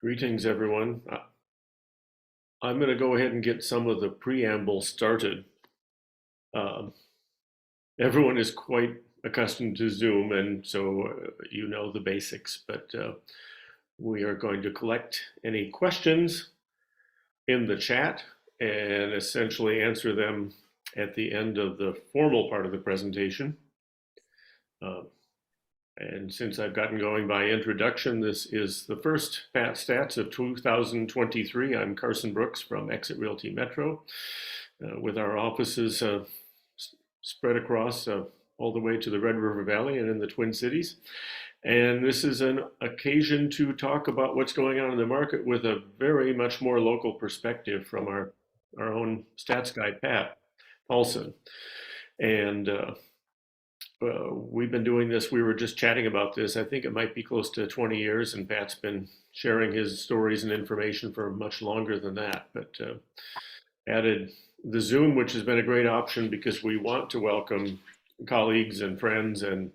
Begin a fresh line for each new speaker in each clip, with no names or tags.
Greetings, everyone. I'm going to go ahead and get some of the preamble started. Um, Everyone is quite accustomed to Zoom, and so you know the basics, but we are going to collect any questions in the chat and essentially answer them at the end of the formal part of the presentation. And since I've gotten going by introduction, this is the first Pat Stats of 2023. I'm Carson Brooks from EXIT Realty Metro, with our offices spread across all the way to the Red River Valley and in the Twin Cities. And this is an occasion to talk about what's going on in the market with a very much more local perspective from our own stats guy, Pat Paulson. And we've been doing this. We were just chatting about this. I think it might be close to 20 years, and Pat's been sharing his stories and information for much longer than that. But added the Zoom, which has been a great option because we want to welcome colleagues and friends and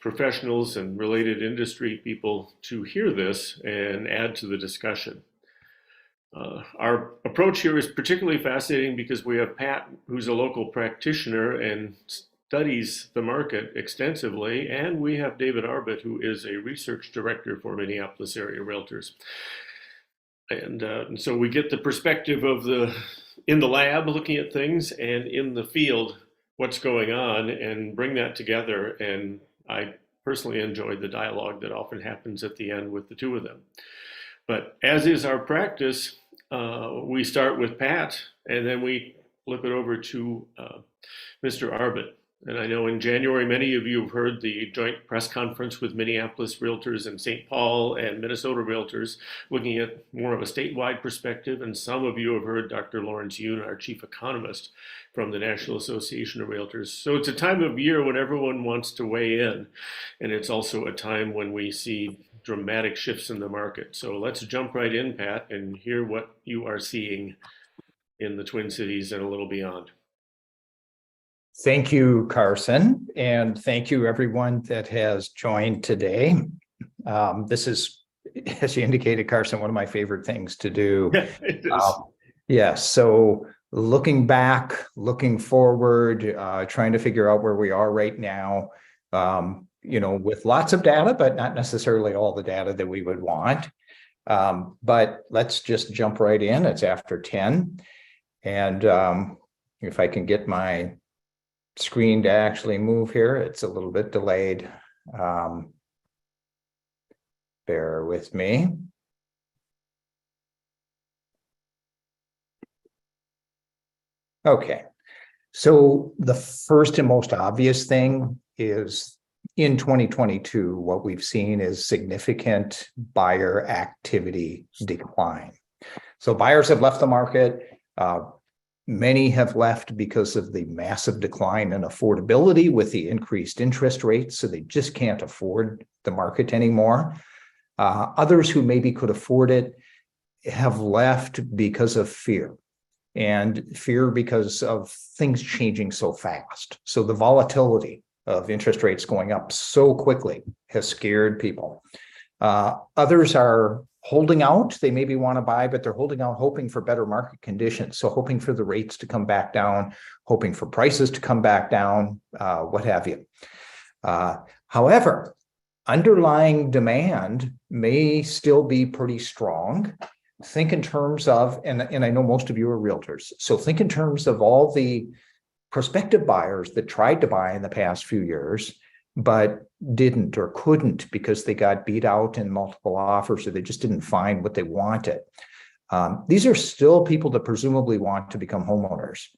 professionals and related industry people to hear this and add to the discussion. Our approach here is particularly fascinating because we have Pat, who's a local practitioner and studies the market extensively, and we have David Arbit, who is a research director for Minneapolis area realtors. And so we get the perspective of in the lab looking at things and in the field what's going on and bring that together. And I personally enjoyed the dialogue that often happens at the end with the two of them. But as is our practice, we start with Pat and then we flip it over to Mr. Arbit. And I know in January, many of you have heard the joint press conference with Minneapolis Realtors and St. Paul and Minnesota Realtors, looking at more of a statewide perspective. And some of you have heard Dr. Lawrence Yoon, our chief economist from the National Association of Realtors. So it's a time of year when everyone wants to weigh in. And it's also a time when we see dramatic shifts in the market. So let's jump right in, Pat, and hear what you are seeing in the Twin Cities and a little beyond.
Thank you, Carson, and thank you everyone that has joined today. This is, as you indicated, Carson, one of my favorite things to do.
It is.
Yes, so looking back, looking forward, trying to figure out where we are right now, with lots of data, but not necessarily all the data that we would want. But let's just jump right in. It's after 10. And if I can get my screen to actually move here, it's a little bit delayed. Bear with me. Okay, so the first and most obvious thing is in 2022, what we've seen is significant buyer activity decline. So buyers have left the market. Many have left because of the massive decline in affordability with the increased interest rates, so they just can't afford the market anymore. Others who maybe could afford it have left because of fear, and fear because of things changing so fast. So the volatility of interest rates going up so quickly has scared people. Others are holding out. They maybe want to buy, but they're holding out, hoping for better market conditions. So hoping for the rates to come back down, hoping for prices to come back down, what have you. However, underlying demand may still be pretty strong. Think in terms of, and I know most of you are realtors, so think in terms of all the prospective buyers that tried to buy in the past few years, but didn't or couldn't because they got beat out in multiple offers or they just didn't find what they wanted. These are still people that presumably want to become homeowners.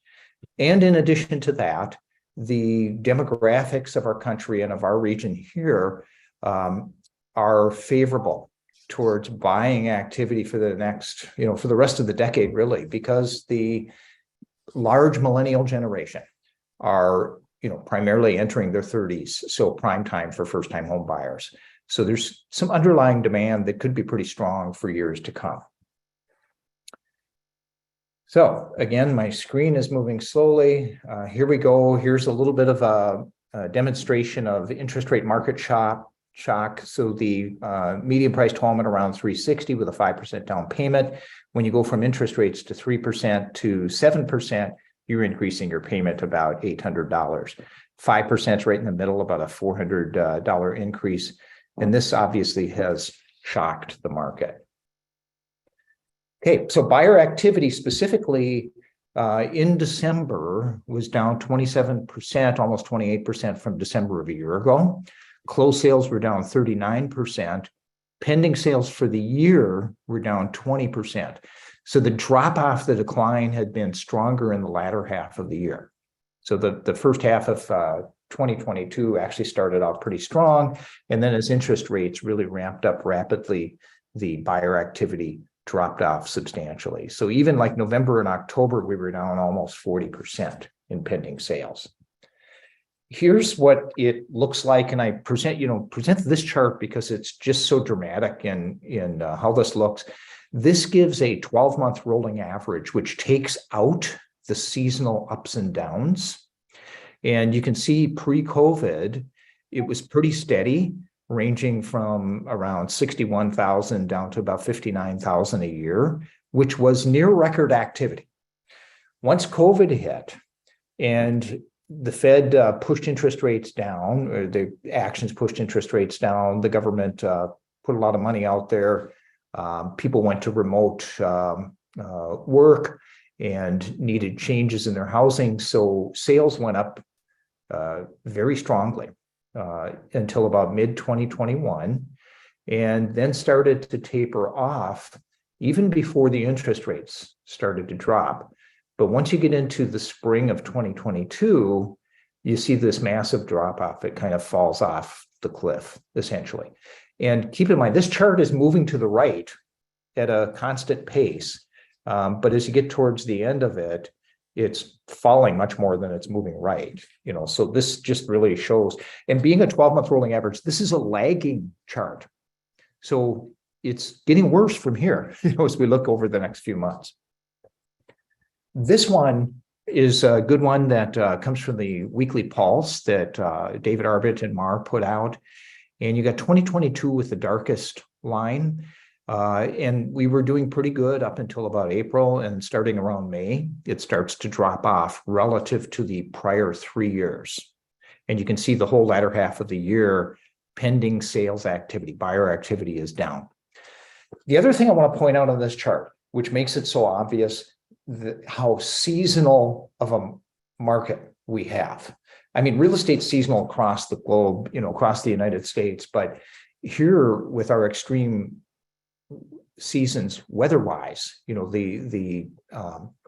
And in addition to that, the demographics of our country and of our region here are favorable towards buying activity for the next, for the rest of the decade, really, because the large millennial generation are primarily entering their 30s, so prime time for first-time home buyers. So there's some underlying demand that could be pretty strong for years to come. So again, my screen is moving slowly. Here we go. Here's a little bit of a demonstration of interest rate market shock. So the median priced home at around 360 with a 5% down payment. When you go from interest rates to 3% to 7%, you're increasing your payment about $800. 5% is right in the middle, about a $400 increase. And this obviously has shocked the market. Okay, so buyer activity specifically in December was down 27%, almost 28% from December of a year ago. Closed sales were down 39%. Pending sales for the year were down 20%. So the drop off, the decline had been stronger in the latter half of the year. So the first half of 2022 actually started out pretty strong. And then as interest rates really ramped up rapidly, the buyer activity dropped off substantially. So even like November and October, we were down almost 40% in pending sales. Here's what it looks like, and I present this chart because it's just so dramatic in how this looks. This gives a 12-month rolling average, which takes out the seasonal ups and downs. And you can see pre-COVID, it was pretty steady, ranging from around 61,000 down to about 59,000 a year, which was near record activity. Once COVID hit and the Fed pushed interest rates down, or the actions pushed interest rates down, the government put a lot of money out there. People went to remote work and needed changes in their housing. So sales went up very strongly until about mid-2021, and then started to taper off even before the interest rates started to drop. But once you get into the spring of 2022, you see this massive drop off. It kind of falls off the cliff, essentially. And keep in mind, this chart is moving to the right at a constant pace. But as you get towards the end of it, it's falling much more than it's moving right. So this just really shows, and being a 12-month rolling average, this is a lagging chart. So it's getting worse from here, as we look over the next few months. This one is a good one that comes from the weekly pulse that David Arbit and Mar put out. And you got 2022 with the darkest line. And we were doing pretty good up until about April, and starting around May, it starts to drop off relative to the prior 3 years. And you can see the whole latter half of the year, pending sales activity, buyer activity is down. The other thing I want to point out on this chart, which makes it so obvious, how seasonal of a market we have. I mean, real estate's seasonal across the globe, across the United States, but here with our extreme seasons weather-wise, the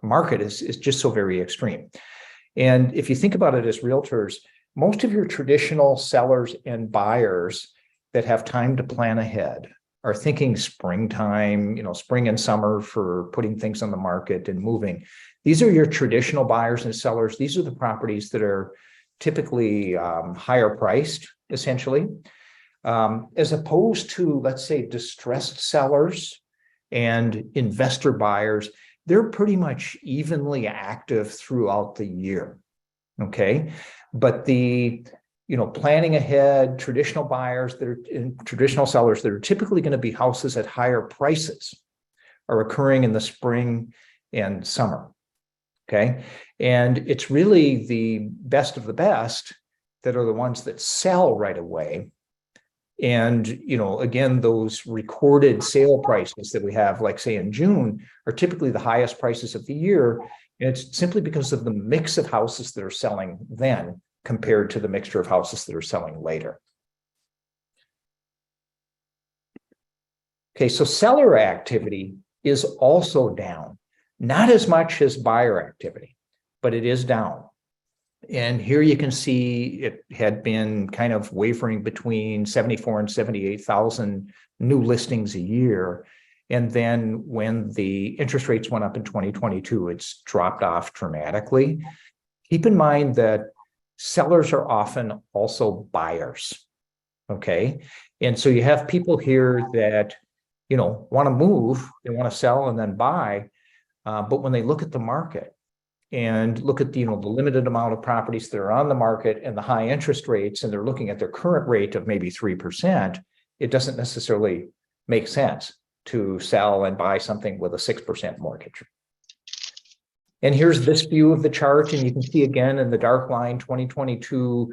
market is just so very extreme. And if you think about it as realtors, most of your traditional sellers and buyers that have time to plan ahead are thinking springtime, spring and summer for putting things on the market and moving. These are your traditional buyers and sellers. These are the properties that are typically higher priced, essentially, as opposed to, let's say, distressed sellers and investor buyers. They're pretty much evenly active throughout the year, okay? But the planning ahead, traditional buyers traditional sellers that are typically going to be houses at higher prices are occurring in the spring and summer. Okay. And it's really the best of the best that are the ones that sell right away. And, again, those recorded sale prices that we have, like say in June, are typically the highest prices of the year. And it's simply because of the mix of houses that are selling then compared to the mixture of houses that are selling later. Okay, so seller activity is also down, not as much as buyer activity, but it is down. And here you can see it had been kind of wavering between 74 and 78,000 new listings a year. And then when the interest rates went up in 2022, it's dropped off dramatically. Keep in mind that sellers are often also buyers, okay? And so you have people here that, want to move, they want to sell and then buy. But when they look at the market, and look at the limited amount of properties that are on the market and the high interest rates, and they're looking at their current rate of maybe 3%, it doesn't necessarily make sense to sell and buy something with a 6% mortgage. And here's this view of the chart, and you can see again in the dark line, 2022,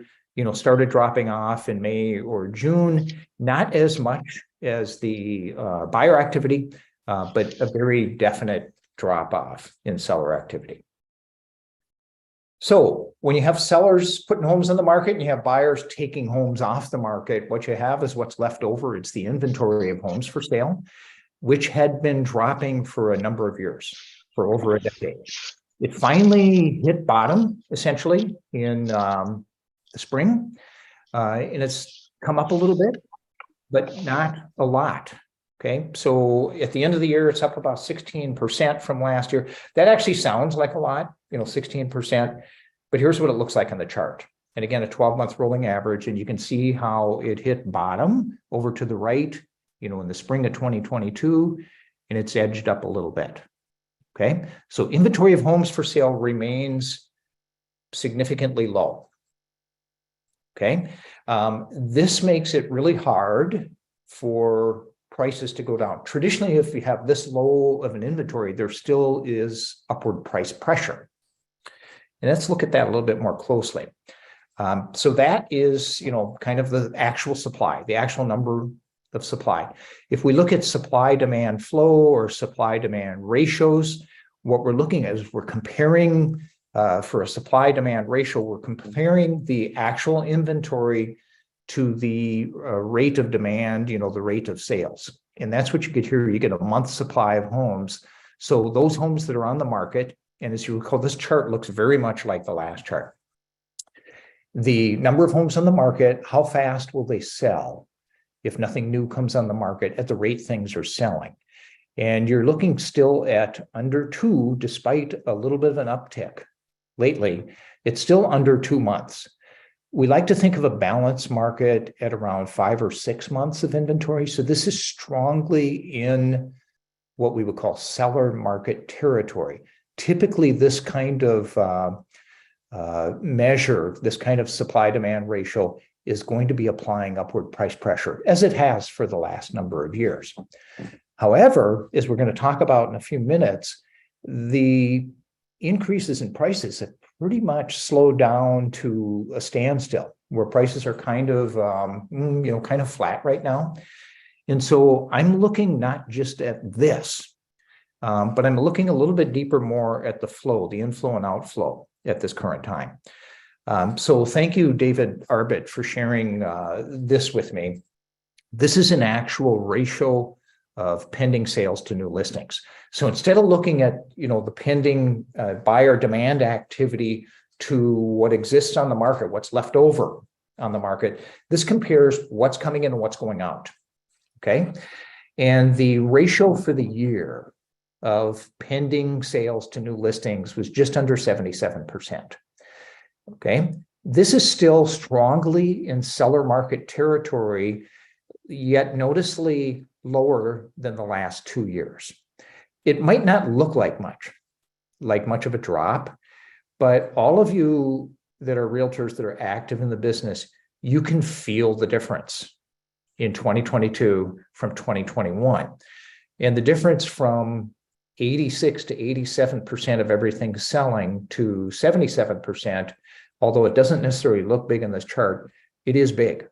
started dropping off in May or June, not as much as the buyer activity, but a very definite drop off in seller activity. So when you have sellers putting homes on the market and you have buyers taking homes off the market, what you have is what's left over. It's the inventory of homes for sale, which had been dropping for a number of years, for over a decade. It finally hit bottom, essentially, in the spring, and it's come up a little bit, but not a lot. Okay, so at the end of the year, it's up about 16% from last year. That actually sounds like a lot, 16%, but here's what it looks like on the chart. And again, a 12-month rolling average, and you can see how it hit bottom over to the right, in the spring of 2022, and it's edged up a little bit. Okay, so inventory of homes for sale remains significantly low. Okay, this makes it really hard for prices to go down. Traditionally, if you have this low of an inventory, there still is upward price pressure. And let's look at that a little bit more closely. So that is, kind of the actual supply, the actual number of supply. If we look at supply-demand flow or supply-demand ratios, what we're looking at is we're comparing, for a supply-demand ratio, we're comparing the actual inventory to the rate of demand, the rate of sales. And that's what you get here. You get a month's supply of homes. So those homes that are on the market, and as you recall, this chart looks very much like the last chart. The number of homes on the market, how fast will they sell if nothing new comes on the market at the rate things are selling? And you're looking still at under 2, despite a little bit of an uptick lately. It's still under 2 months. We like to think of a balanced market at around 5 or 6 months of inventory. So this is strongly in what we would call seller market territory. Typically, this kind of measure, this kind of supply-demand ratio is going to be applying upward price pressure, as it has for the last number of years. However, as we're going to talk about in a few minutes, the increases in prices have pretty much slowed down to a standstill, where prices are kind of flat right now. And so I'm looking not just at this, but I'm looking a little bit deeper more at the flow, the inflow and outflow at this current time. So thank you, David Arbit, for sharing this with me. This is an actual ratio of pending sales to new listings. So instead of looking at, the pending buyer demand activity to what exists on the market, what's left over on the market, this compares what's coming in and what's going out. Okay. And the ratio for the year of pending sales to new listings was just under 77%. Okay. This is still strongly in seller market territory, yet noticeably lower than the last 2 years. It might not look like much of a drop, but all of you that are realtors that are active in the business, you can feel the difference in 2022 from 2021. And the difference from 86 to 87% of everything selling to 77%, although it doesn't necessarily look big in this chart, it is big.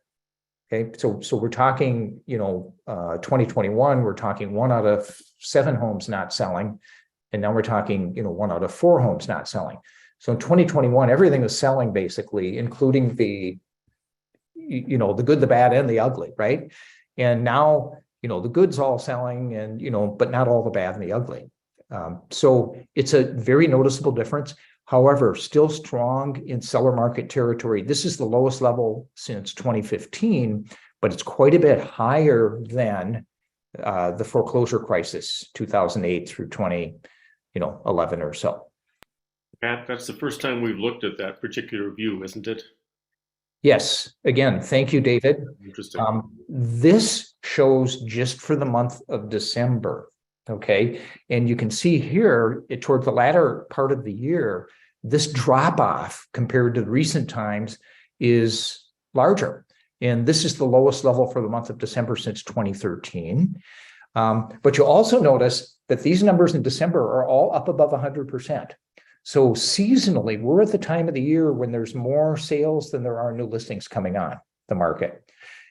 Okay, so we're talking, 2021, we're talking 1 out of 7 homes not selling, and now we're talking, 1 out of 4 homes not selling. So in 2021, everything was selling basically, including the, the good, the bad, and the ugly, right? And now, the good's all selling, and but not all the bad and the ugly. So it's a very noticeable difference. However, still strong in seller market territory. This is the lowest level since 2015, but it's quite a bit higher than the foreclosure crisis, 2008 through 2011 or so.
Pat, that's the first time we've looked at that particular view, isn't it?
Yes. Again, thank you, David.
Interesting.
This shows just for the month of December. Okay. And you can see here toward the latter part of the year, this drop off compared to recent times is larger. And this is the lowest level for the month of December since 2013. But you'll also notice that these numbers in December are all up above 100%. So seasonally, we're at the time of the year when there's more sales than there are new listings coming on the market.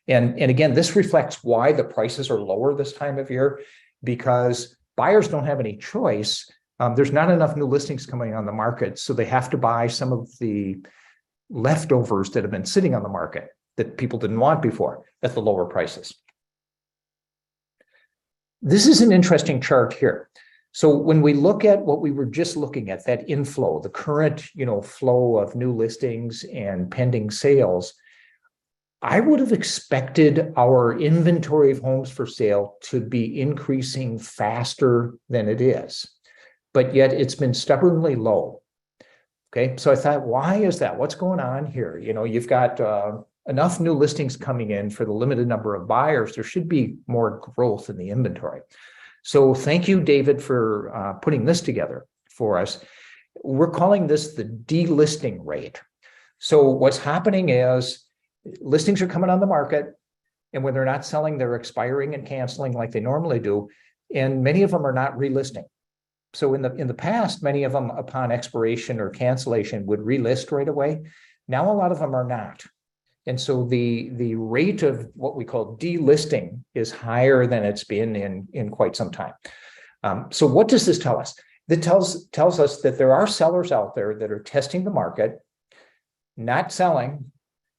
And again, this reflects why the prices are lower this time of year, because buyers don't have any choice. There's not enough new listings coming on the market, so they have to buy some of the leftovers that have been sitting on the market that people didn't want before at the lower prices. This is an interesting chart here. So when we look at what we were just looking at, that inflow, the current, flow of new listings and pending sales, I would have expected our inventory of homes for sale to be increasing faster than it is, but yet it's been stubbornly low. Okay, so I thought, why is that? What's going on here? You've got enough new listings coming in for the limited number of buyers. There should be more growth in the inventory. So thank you, David, for putting this together for us. We're calling this the delisting rate. So what's happening is listings are coming on the market, and when they're not selling, they're expiring and canceling like they normally do. And many of them are not relisting. So in the past, many of them upon expiration or cancellation would relist right away. Now, a lot of them are not. And so the rate of what we call delisting is higher than it's been in quite some time. So what does this tell us? That tells us that there are sellers out there that are testing the market, not selling,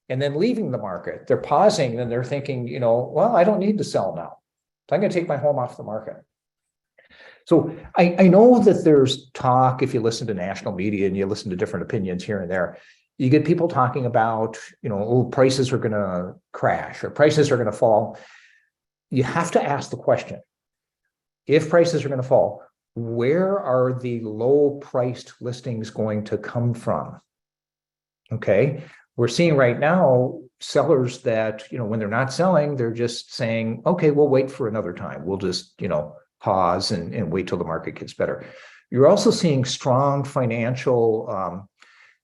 and then leaving the market. They're pausing and they're thinking, well, I don't need to sell now, so I'm going to take my home off the market. So I know that there's talk, if you listen to national media and you listen to different opinions here and there, you get people talking about, prices are going to crash or prices are going to fall. You have to ask the question, if prices are going to fall, where are the low priced listings going to come from? Okay. We're seeing right now sellers that, when they're not selling, they're just saying, okay, we'll wait for another time. We'll just, pause and wait till the market gets better. You're also seeing strong financial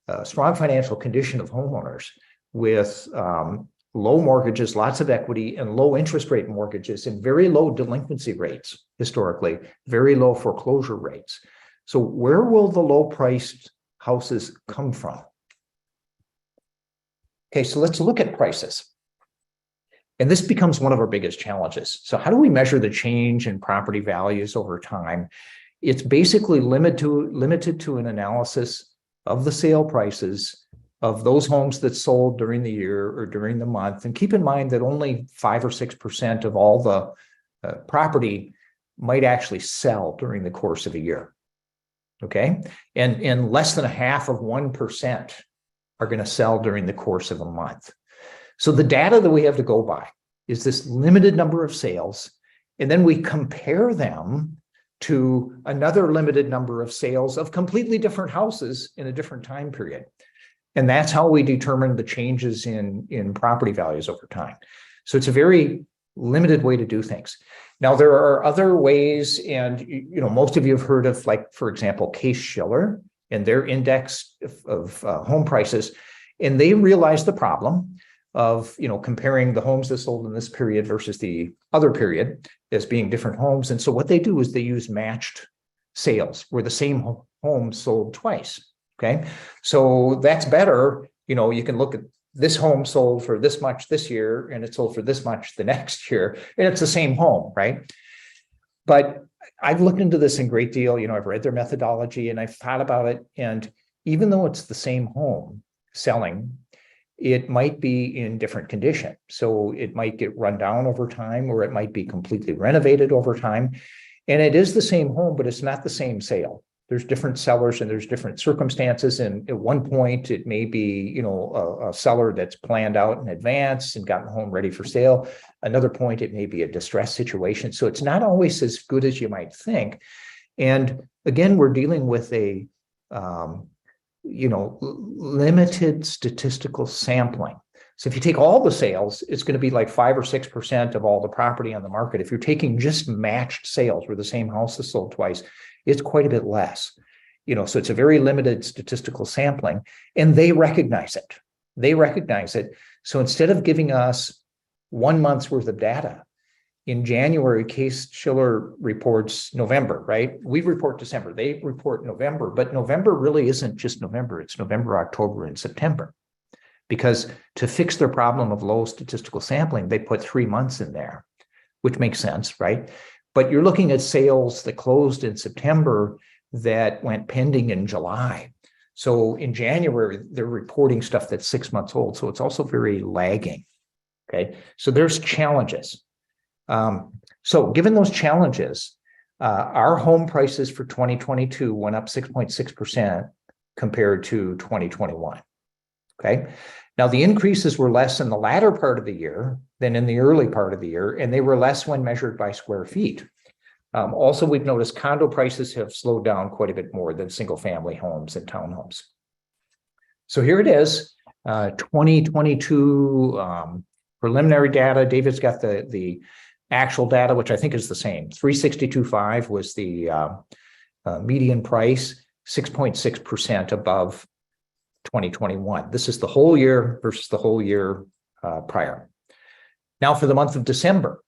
condition of homeowners with low mortgages, lots of equity, and low interest rate mortgages, and very low delinquency rates historically, very low foreclosure rates. So where will the low priced houses come from? Okay, so let's look at prices. And this becomes one of our biggest challenges. So how do we measure the change in property values over time? It's basically limited to an analysis of the sale prices of those homes that sold during the year or during the month. And keep in mind that only 5 or 6% of all the property might actually sell during the course of a year. Okay, and less than 0.5% are going to sell during the course of a month. So the data that we have to go by is this limited number of sales, and then we compare them to another limited number of sales of completely different houses in a different time period. And that's how we determine the changes in property values over time. So it's a very limited way to do things. Now, there are other ways, and most of you have heard of, like, for example, Case-Shiller and their index of home prices. And they realized the problem of, comparing the homes that sold in this period versus the other period as being different homes. And so what they do is they use matched sales where the same home sold twice. Okay. So that's better. You can look at this home sold for this much this year and it sold for this much the next year, and it's the same home, right? But I've looked into this in great deal. I've read their methodology and I've thought about it. And even though it's the same home selling, it might be in different condition. So it might get run down over time, or it might be completely renovated over time. And it is the same home, but it's not the same sale. There's different sellers and there's different circumstances. And at one point, it may be, a seller that's planned out in advance and gotten home ready for sale. Another point, it may be a distressed situation. So it's not always as good as you might think. And again, we're dealing with a limited statistical sampling. So if you take all the sales, it's going to be like 5 or 6% of all the property on the market. If you're taking just matched sales where the same house is sold twice, it's quite a bit less. So it's a very limited statistical sampling, and they recognize it. They recognize it. So instead of giving us 1 month's worth of data, in January, Case-Shiller reports November, right? We report December. They report November, but November really isn't just November. It's November, October, and September. Because to fix their problem of low statistical sampling, they put 3 months in there, which makes sense, right? But you're looking at sales that closed in September that went pending in July. So in January, they're reporting stuff that's 6 months old. So it's also very lagging. Okay. So there's challenges. So given those challenges, our home prices for 2022 went up 6.6% compared to 2021. Okay. Now the increases were less in the latter part of the year than in the early part of the year, and they were less when measured by square feet. Also, we've noticed condo prices have slowed down quite a bit more than single family homes and townhomes. So here it is, 2022 preliminary data. David's got the actual data, which I think is the same. 362.5 was the median price, 6.6% above 2021. This is the whole year versus the whole year prior. Now for the month of December,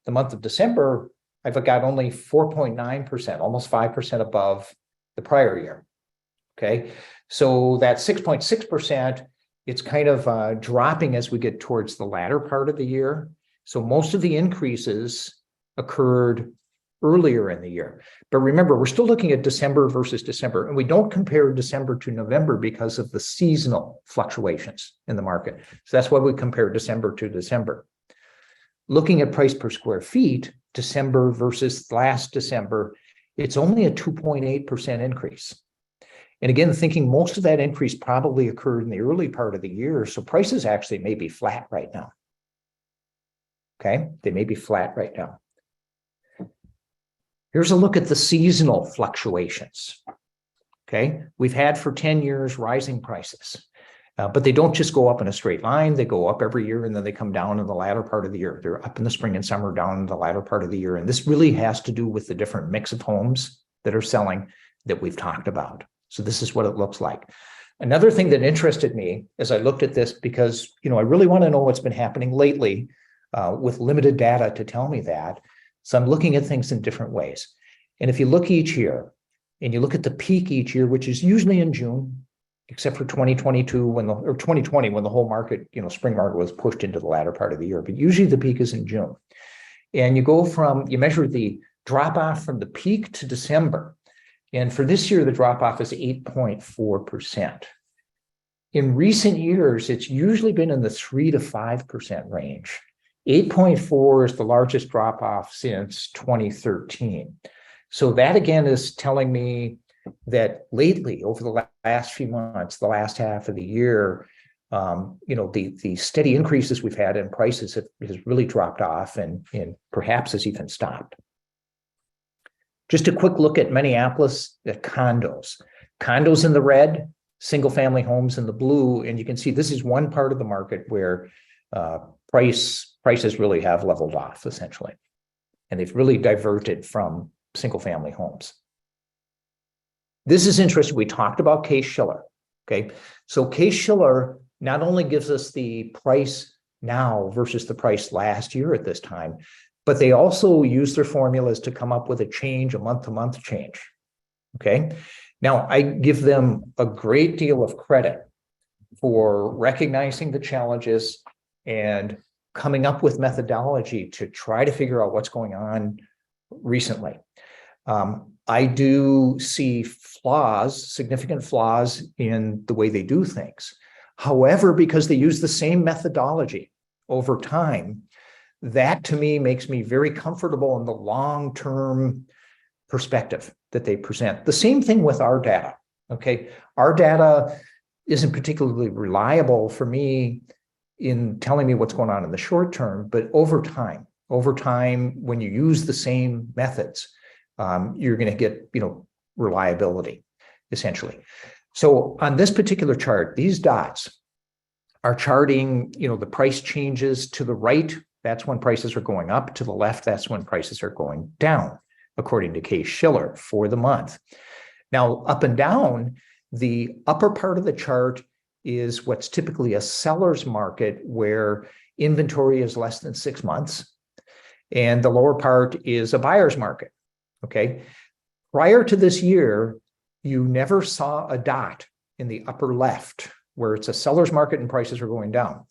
I've got only 4.9%, almost 5% above the prior year. Okay, so that 6.6%, it's kind of dropping as we get towards the latter part of the year. So most of the increases occurred earlier in the year. But remember, we're still looking at December versus December, and we don't compare December to November because of the seasonal fluctuations in the market. So that's why we compare December to December. Looking at price per square feet, December versus last December, it's only a 2.8% increase. And again, thinking most of that increase probably occurred in the early part of the year. So prices actually may be flat right now. Okay, they may be flat right now. Here's a look at the seasonal fluctuations. Okay, we've had for 10 years rising prices, but they don't just go up in a straight line. They go up every year and then they come down in the latter part of the year. They're up in the spring and summer, down in the latter part of the year. And this really has to do with the different mix of homes that are selling that we've talked about. So this is what it looks like. Another thing that interested me as I looked at this, because I really want to know what's been happening lately with limited data to tell me that. So I'm looking at things in different ways. And if you look each year and you look at the peak each year, which is usually in June, except for 2022 or 2020 when the whole market, spring market was pushed into the latter part of the year, but usually the peak is in June. And you measure the drop off from the peak to December. And for this year, the drop off is 8.4%. In recent years, it's usually been in the 3 to 5% range. 8.4 is the largest drop off since 2013. So that again is telling me that lately, over the last few months, the last half of the year, the steady increases we've had in prices has really dropped off and perhaps has even stopped. Just a quick look at Minneapolis, the condos. Condos in the red, single family homes in the blue, and you can see this is one part of the market where prices really have leveled off essentially, and they've really diverted from single family homes. This is interesting. We talked about Case-Shiller. Okay, so Case-Shiller not only gives us the price now versus the price last year at this time, but they also use their formulas to come up with a month-to-month change. Okay, now I give them a great deal of credit for recognizing the challenges and coming up with methodology to try to figure out what's going on recently. I do see significant flaws in the way they do things. However, because they use the same methodology over time, that to me makes me very comfortable in the long-term perspective that they present. The same thing with our data. Okay, our data isn't particularly reliable for me in telling me what's going on in the short term, but over time, when you use the same methods, you're going to get, reliability, essentially. So on this particular chart, these dots are charting, the price changes to the right. That's when prices are going up. To the left, that's when prices are going down, according to Case-Shiller for the month. Now, up and down, the upper part of the chart is what's typically a seller's market where inventory is less than 6 months. And the lower part is a buyer's market. Okay. Prior to this year, you never saw a dot in the upper left where it's a seller's market and prices are going down.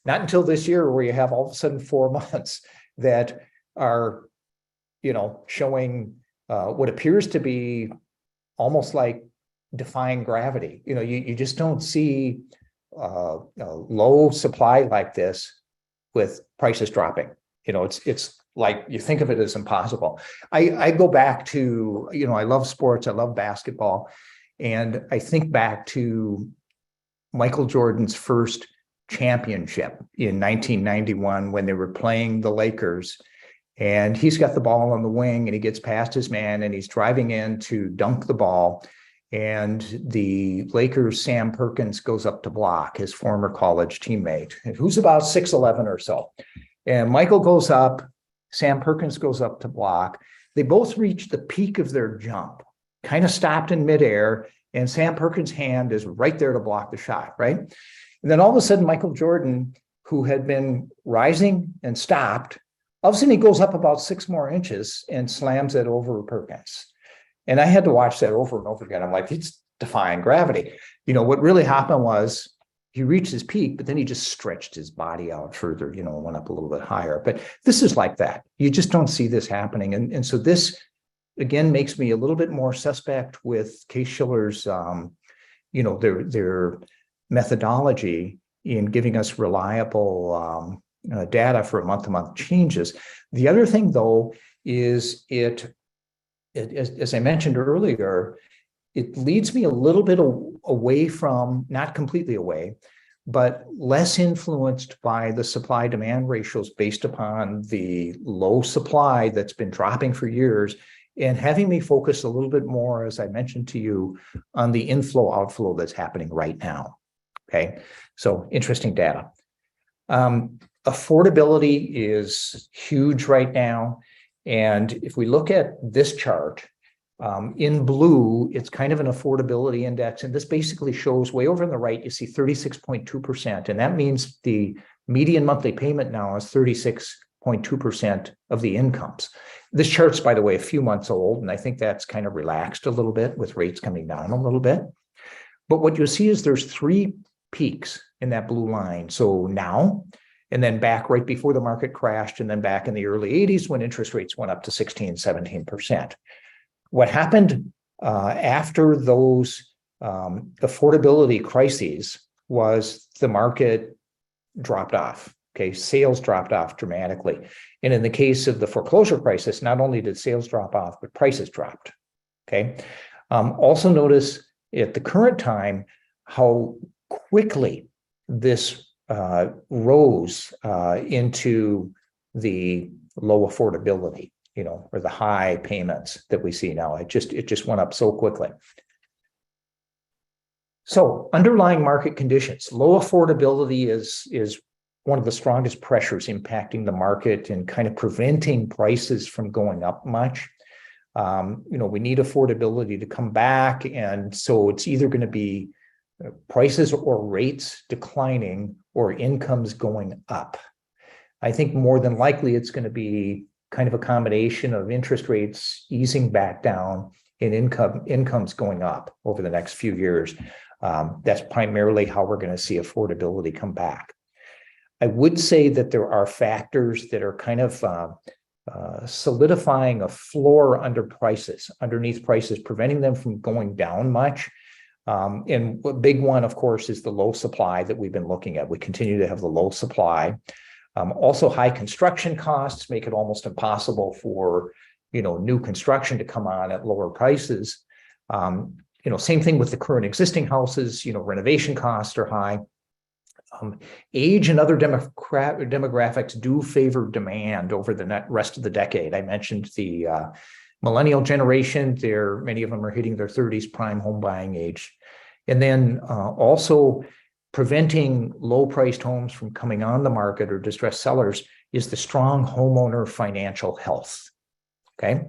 Not until this year where you have all of a sudden 4 months that are, showing what appears to be almost like defying gravity. You just don't see low supply like this with prices dropping. It's like you think of it as impossible. I go back to, I love sports, I love basketball, and I think back to Michael Jordan's first championship in 1991 when they were playing the Lakers, and he's got the ball on the wing and he gets past his man and he's driving in to dunk the ball, and the Lakers' Sam Perkins goes up to block, his former college teammate, who's about 6'11" or so. And Michael goes up, Sam Perkins goes up to block. They both reach the peak of their jump, kind of stopped in midair, and Sam Perkins' hand is right there to block the shot, right? And then all of a sudden, Michael Jordan, who had been rising and stopped, all of a sudden he goes up about 6 more inches and slams it over Perkins. And I had to watch that over and over again. I'm like, it's defying gravity. What really happened was he reached his peak, but then he just stretched his body out further, went up a little bit higher. But this is like that. You just don't see this happening. And so this, again, makes me a little bit more suspect with Case-Shiller's, their methodology in giving us reliable data for month-to-month changes. The other thing, though, is as I mentioned earlier, it leads me a little bit away from, not completely away, but less influenced by the supply-demand ratios based upon the low supply that's been dropping for years, and having me focus a little bit more, as I mentioned to you, on the inflow-outflow that's happening right now. Okay, so interesting data. Affordability is huge right now. And if we look at this chart, in blue, it's kind of an affordability index. And this basically shows way over on the right, you see 36.2%. And that means the median monthly payment now is 36.2% of the incomes. This chart's, by the way, a few months old, and I think that's kind of relaxed a little bit with rates coming down a little bit. But what you'll see is there's 3 peaks in that blue line. So now, and then back right before the market crashed, and then back in the early 80s when interest rates went up to 16, 17%. What happened after those affordability crises was the market dropped off. Okay, sales dropped off dramatically. And in the case of the foreclosure crisis, not only did sales drop off, but prices dropped. Okay. Also notice at the current time how quickly this rose into the low affordability, or the high payments that we see now. It just went up so quickly. So underlying market conditions, low affordability is one of the strongest pressures impacting the market and kind of preventing prices from going up much. We need affordability to come back. And so it's either going to be prices or rates declining or incomes going up. I think more than likely it's going to be kind of a combination of interest rates easing back down and incomes going up over the next few years. That's primarily how we're going to see affordability come back. I would say that there are factors that are kind of solidifying a floor underneath prices, preventing them from going down much. And a big one, of course, is the low supply that we've been looking at. We continue to have the low supply. Also, high construction costs make it almost impossible for new construction to come on at lower prices. Same thing with the current existing houses. Renovation costs are high. Age and other demographics do favor demand over the rest of the decade. I mentioned the millennial generation. Many of them are hitting their 30s, prime home buying age. And then also preventing low-priced homes from coming on the market or distressed sellers is the strong homeowner financial health. Okay.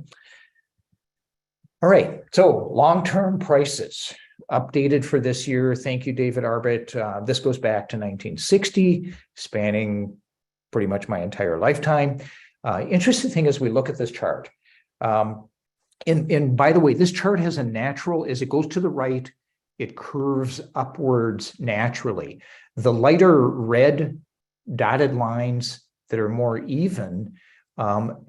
All right. So long-term prices updated for this year. Thank you, David Arbit. This goes back to 1960, spanning pretty much my entire lifetime. Interesting thing as we look at this chart. And by the way, this chart has a natural, as it goes to the right, it curves upwards naturally. The lighter red dotted lines that are more even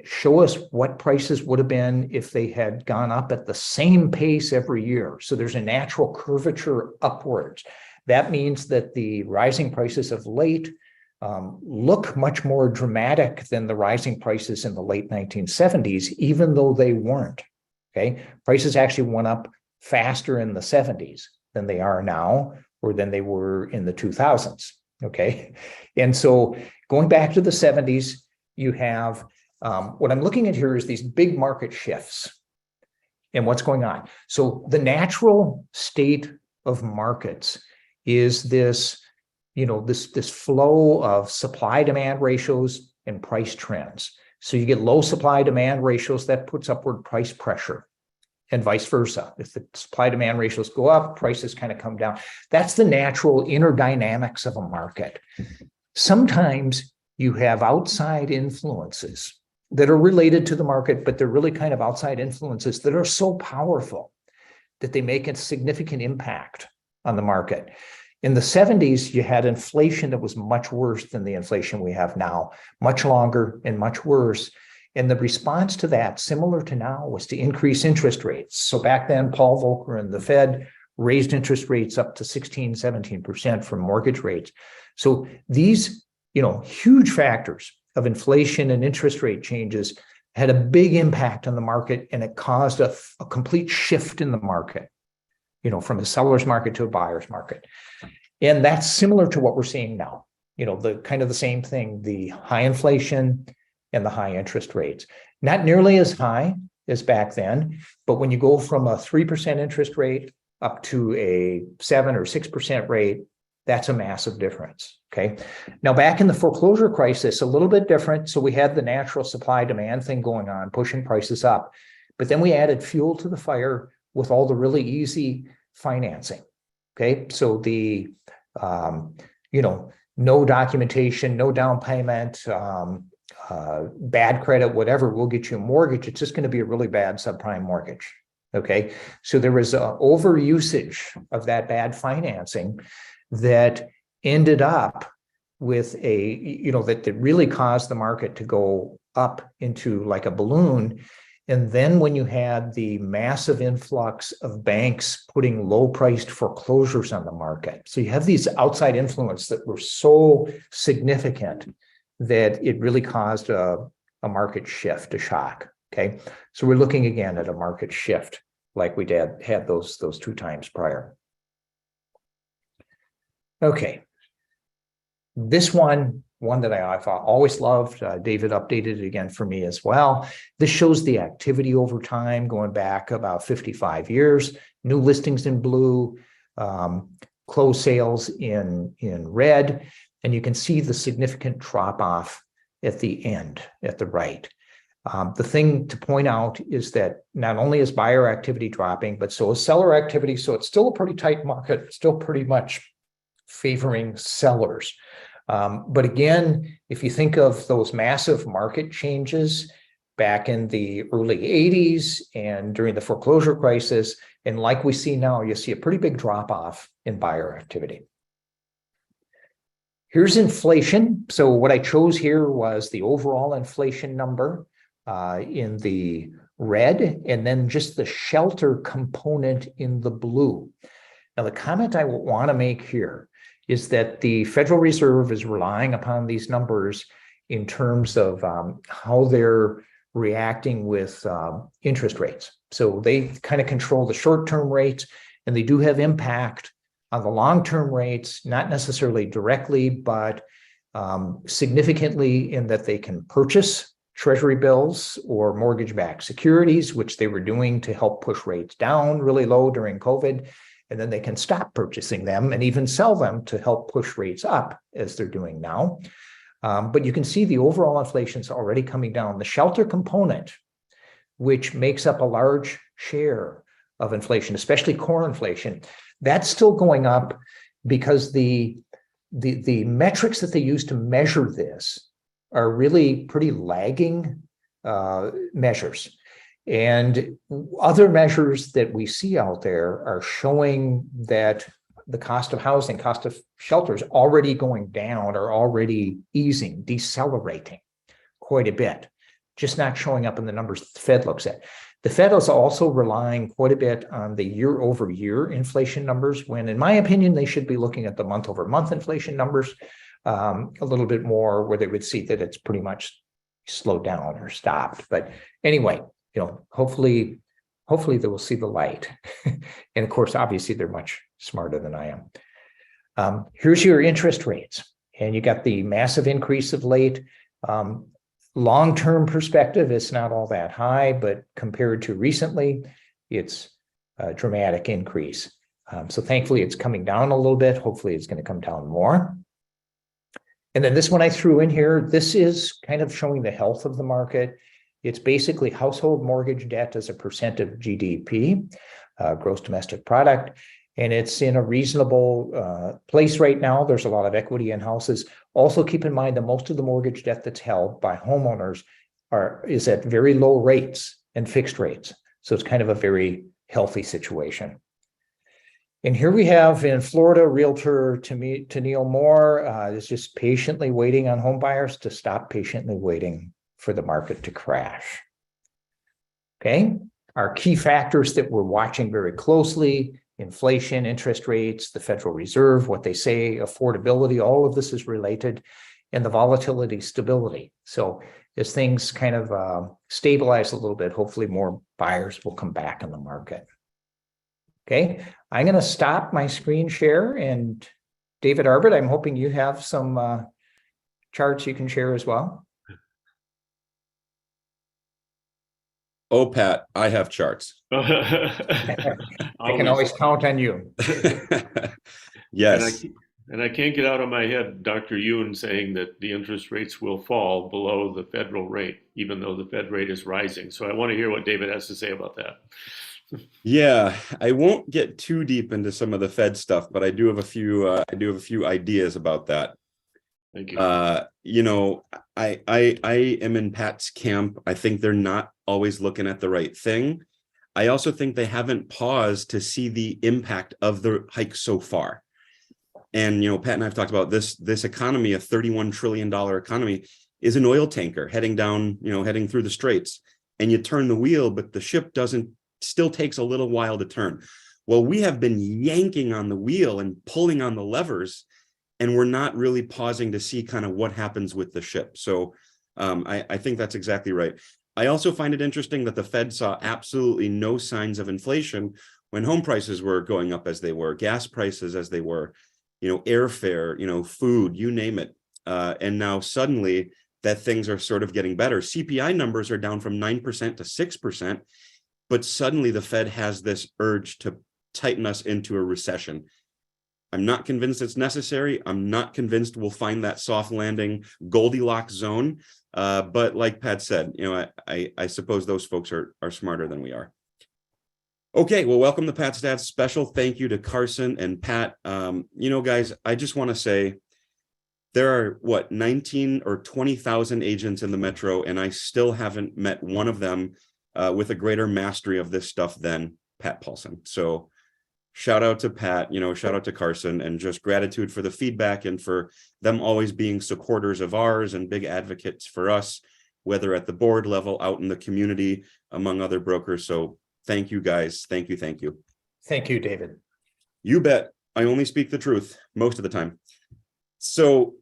show us what prices would have been if they had gone up at the same pace every year. So there's a natural curvature upwards. That means that the rising prices of late look much more dramatic than the rising prices in the late 1970s, even though they weren't. Okay, prices actually went up faster in the 70s than they are now, or than they were in the 2000s. Okay, and so going back to the 70s, you have what I'm looking at here is these big market shifts and what's going on. So the natural state of markets is this, this flow of supply demand ratios and price trends. So you get low supply demand ratios that puts upward price pressure, and vice versa. If the supply demand ratios go up, prices kind of come down. That's the natural inner dynamics of a market. Sometimes you have outside influences that are related to the market, but they're really kind of outside influences that are so powerful that they make a significant impact on the market. In the 70s, you had inflation that was much worse than the inflation we have now, much longer and much worse. And the response to that, similar to now, was to increase interest rates. So back then, Paul Volcker and the Fed raised interest rates up to 16, 17% for mortgage rates. So these, huge factors of inflation and interest rate changes had a big impact on the market, and it caused a complete shift in the market, from a seller's market to a buyer's market. And that's similar to what we're seeing now, the kind of the same thing, the high inflation and the high interest rates. Not nearly as high as back then, but when you go from a 3% interest rate up to a 7 or 6% rate, that's a massive difference. Okay. Now, back in the foreclosure crisis, a little bit different. So we had the natural supply demand thing going on, pushing prices up, but then we added fuel to the fire with all the really easy financing. Okay. So the, no documentation, no down payment, bad credit, whatever, will get you a mortgage. It's just going to be a really bad subprime mortgage. Okay. So there was overusage of that bad financing that ended up with that really caused the market to go up into like a balloon. And then when you had the massive influx of banks putting low-priced foreclosures on the market, so you have these outside influences that were so significant that it really caused a market shift, a shock. Okay, so we're looking again at a market shift like we had those 2 times prior. Okay, this one that I've always loved. David updated it again for me as well. This shows the activity over time going back about 55 years. New listings in blue, closed sales in red, and you can see the significant drop off at the end, at the right. The thing to point out is that not only is buyer activity dropping, but so is seller activity. So it's still a pretty tight market, still pretty much favoring sellers. But again, if you think of those massive market changes back in the early 80s and during the foreclosure crisis, and like we see now, you see a pretty big drop off in buyer activity. Here's inflation. So what I chose here was the overall inflation number in the red, and then just the shelter component in the blue. Now, the comment I want to make here is that the Federal Reserve is relying upon these numbers in terms of how they're reacting with interest rates. So they kind of control the short-term rates, and they do have impact on the long-term rates, not necessarily directly, but significantly in that they can purchase treasury bills or mortgage-backed securities, which they were doing to help push rates down really low during COVID. and then they can stop purchasing them and even sell them to help push rates up as they're doing now. But you can see the overall inflation is already coming down. The shelter component, which makes up a large share of inflation, especially core inflation, that's still going up because the metrics that they use to measure this are really pretty lagging measures. And other measures that we see out there are showing that the cost of housing, cost of shelter is already going down or already easing, decelerating quite a bit, just not showing up in the numbers the Fed looks at. The Fed is also relying quite a bit on the year-over-year inflation numbers, when in my opinion, they should be looking at the month-over-month inflation numbers a little bit more, where they would see that it's pretty much slowed down or stopped. But anyway, hopefully they will see the light. And of course, obviously, they're much smarter than I am. Here's your interest rates. And you got the massive increase of late. Long-term perspective, it's not all that high, but compared to recently, it's a dramatic increase. So thankfully, it's coming down a little bit. Hopefully, it's going to come down more. And then this one I threw in here, this is kind of showing the health of the market. It's basically household mortgage debt as a percent of GDP, gross domestic product. And it's in a reasonable place right now. There's a lot of equity in houses. Also keep in mind that most of the mortgage debt that's held by homeowners is at very low rates and fixed rates. So it's kind of a very healthy situation. And here we have in Florida, realtor Neil Moore is just patiently waiting on home buyers to stop patiently waiting for the market to crash. Okay, our key factors that we're watching very closely: inflation, interest rates, the Federal Reserve, what they say, affordability, all of this is related, and the volatility, stability. So as things kind of stabilize a little bit, hopefully more buyers will come back in the market. Okay, I'm going to stop my screen share, and David Arbit, I'm hoping you have some charts you can share as well.
Oh, Pat, I have charts.
I can always count on you.
Yes.
And I can't get out of my head Dr. Yoon saying that the interest rates will fall below the federal rate, even though the Fed rate is rising. So I want to hear what David has to say about that.
Yeah, I won't get too deep into some of the Fed stuff, but I do have a few ideas about that.
Thank you.
I am in Pat's camp. I think they're not always looking at the right thing. I also think they haven't paused to see the impact of the hike so far. And Pat and I have talked about this economy, a $31 trillion economy, is an oil tanker heading down, heading through the straits. And you turn the wheel, but the ship still takes a little while to turn. Well, we have been yanking on the wheel and pulling on the levers, and we're not really pausing to see kind of what happens with the ship. So I think that's exactly right. I also find it interesting that the Fed saw absolutely no signs of inflation when home prices were going up as they were, gas prices as they were, airfare, food, you name it. And now suddenly that things are sort of getting better. CPI numbers are down from 9% to 6%, but suddenly the Fed has this urge to tighten us into a recession. I'm not convinced it's necessary. I'm not convinced we'll find that soft landing Goldilocks zone. But like Pat said, I suppose those folks are smarter than we are. Okay, well, welcome to Pat Stats. Special thank you to Carson and Pat. Guys, I just want to say there are 19 or 20,000 agents in the metro, and I still haven't met one of them with a greater mastery of this stuff than Pat Paulson. So shout out to Pat, shout out to Carson, and just gratitude for the feedback and for them always being supporters of ours and big advocates for us, whether at the board level, out in the community, among other brokers. So thank you, guys. Thank you. Thank you.
Thank you, David.
You bet. I only speak the truth most of the time. So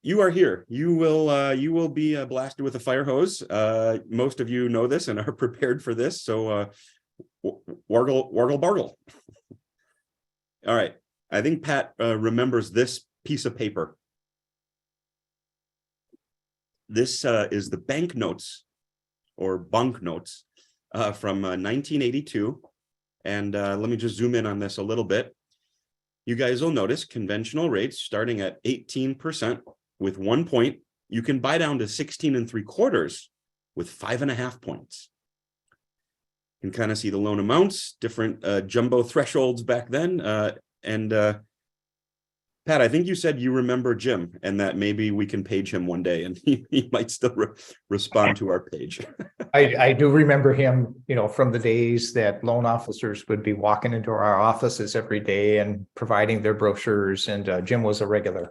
you are here. You will be blasted with a fire hose. Most of you know this and are prepared for this. So wargle, bargle. All right. I think Pat remembers this piece of paper. This is the bank notes or bunk notes from 1982. And let me just zoom in on this a little bit. You guys will notice conventional rates starting at 18% with 1 point. You can buy down to 16.75 with 5.5 points. You can kind of see the loan amounts, different jumbo thresholds back then. Pat, I think you said you remember Jim and that maybe we can page him one day and he might still respond to our page.
I do remember him, from the days that loan officers would be walking into our offices every day and providing their brochures, and Jim was a regular.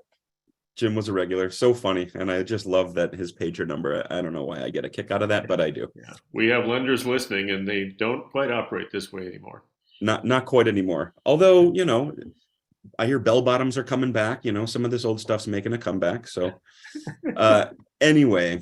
Jim was a regular. So funny. And I just love that his pager number. I don't know why I get a kick out of that, but I do.
Yeah. We have lenders listening and they don't quite operate this way anymore.
Not quite anymore. Although, I hear bell bottoms are coming back. Some of this old stuff's making a comeback. So anyway,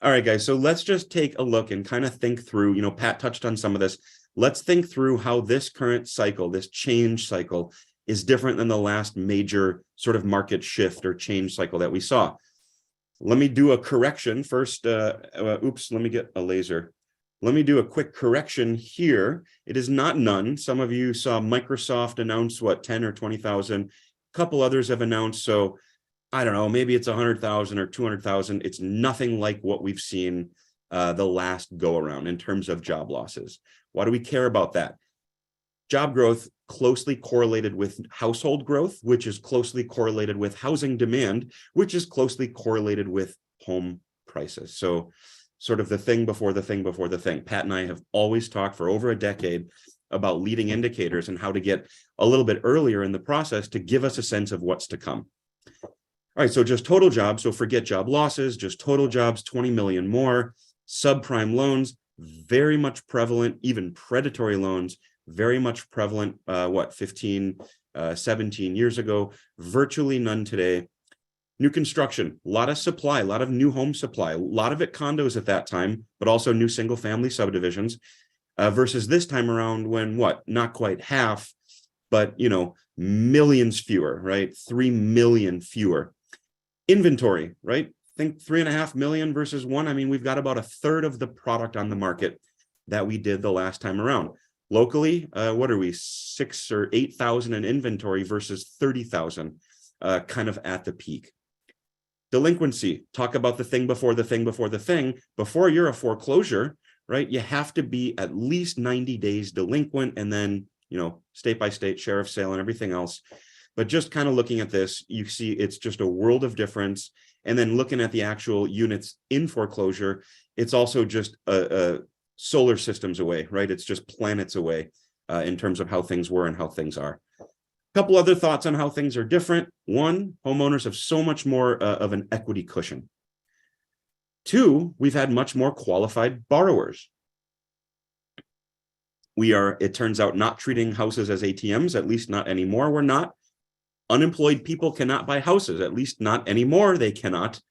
all right, guys. So let's just take a look and kind of think through, Pat touched on some of this. Let's think through how this current cycle, this change cycle, is different than the last major sort of market shift or change cycle that we saw. Let me do a correction first. Oops, let me get a laser. Let me do a quick correction here. It is not none. Some of you saw Microsoft announce 10 or 20,000. A couple others have announced. So I don't know, maybe it's 100,000 or 200,000. It's nothing like what we've seen the last go around in terms of job losses. Why do we care about that? Job growth closely correlated with household growth, which is closely correlated with housing demand, which is closely correlated with home prices. So sort of the thing before the thing before the thing. Pat and I have always talked for over a decade about leading indicators and how to get a little bit earlier in the process to give us a sense of what's to come. All right, so just total jobs. So forget job losses, just total jobs, 20 million more. Subprime loans, very much prevalent, even predatory loans, very much prevalent, 15, 17 years ago, virtually none today. New construction, a lot of supply, a lot of new home supply, a lot of it condos at that time, but also new single family subdivisions versus this time around when not quite half, but millions fewer, right? 3 million fewer. Inventory, right? Think 3.5 million versus 1. I mean, we've got about a third of the product on the market that we did the last time around. Locally, what are we, 6,000 or 8,000 in inventory versus 30,000 kind of at the peak. Delinquency, talk about the thing before the thing before the thing. Before you're a foreclosure, right? You have to be at least 90 days delinquent and then, state by state, sheriff's sale and everything else. But just kind of looking at this, you see it's just a world of difference. And then looking at the actual units in foreclosure, it's also just solar systems away, right? It's just planets away in terms of how things were and how things are. A couple other thoughts on how things are different. One, homeowners have so much more of an equity cushion. Two, we've had much more qualified borrowers. We are, it turns out, not treating houses as ATMs, at least not anymore. We're not. Unemployed people cannot buy houses, at least not anymore. They cannot.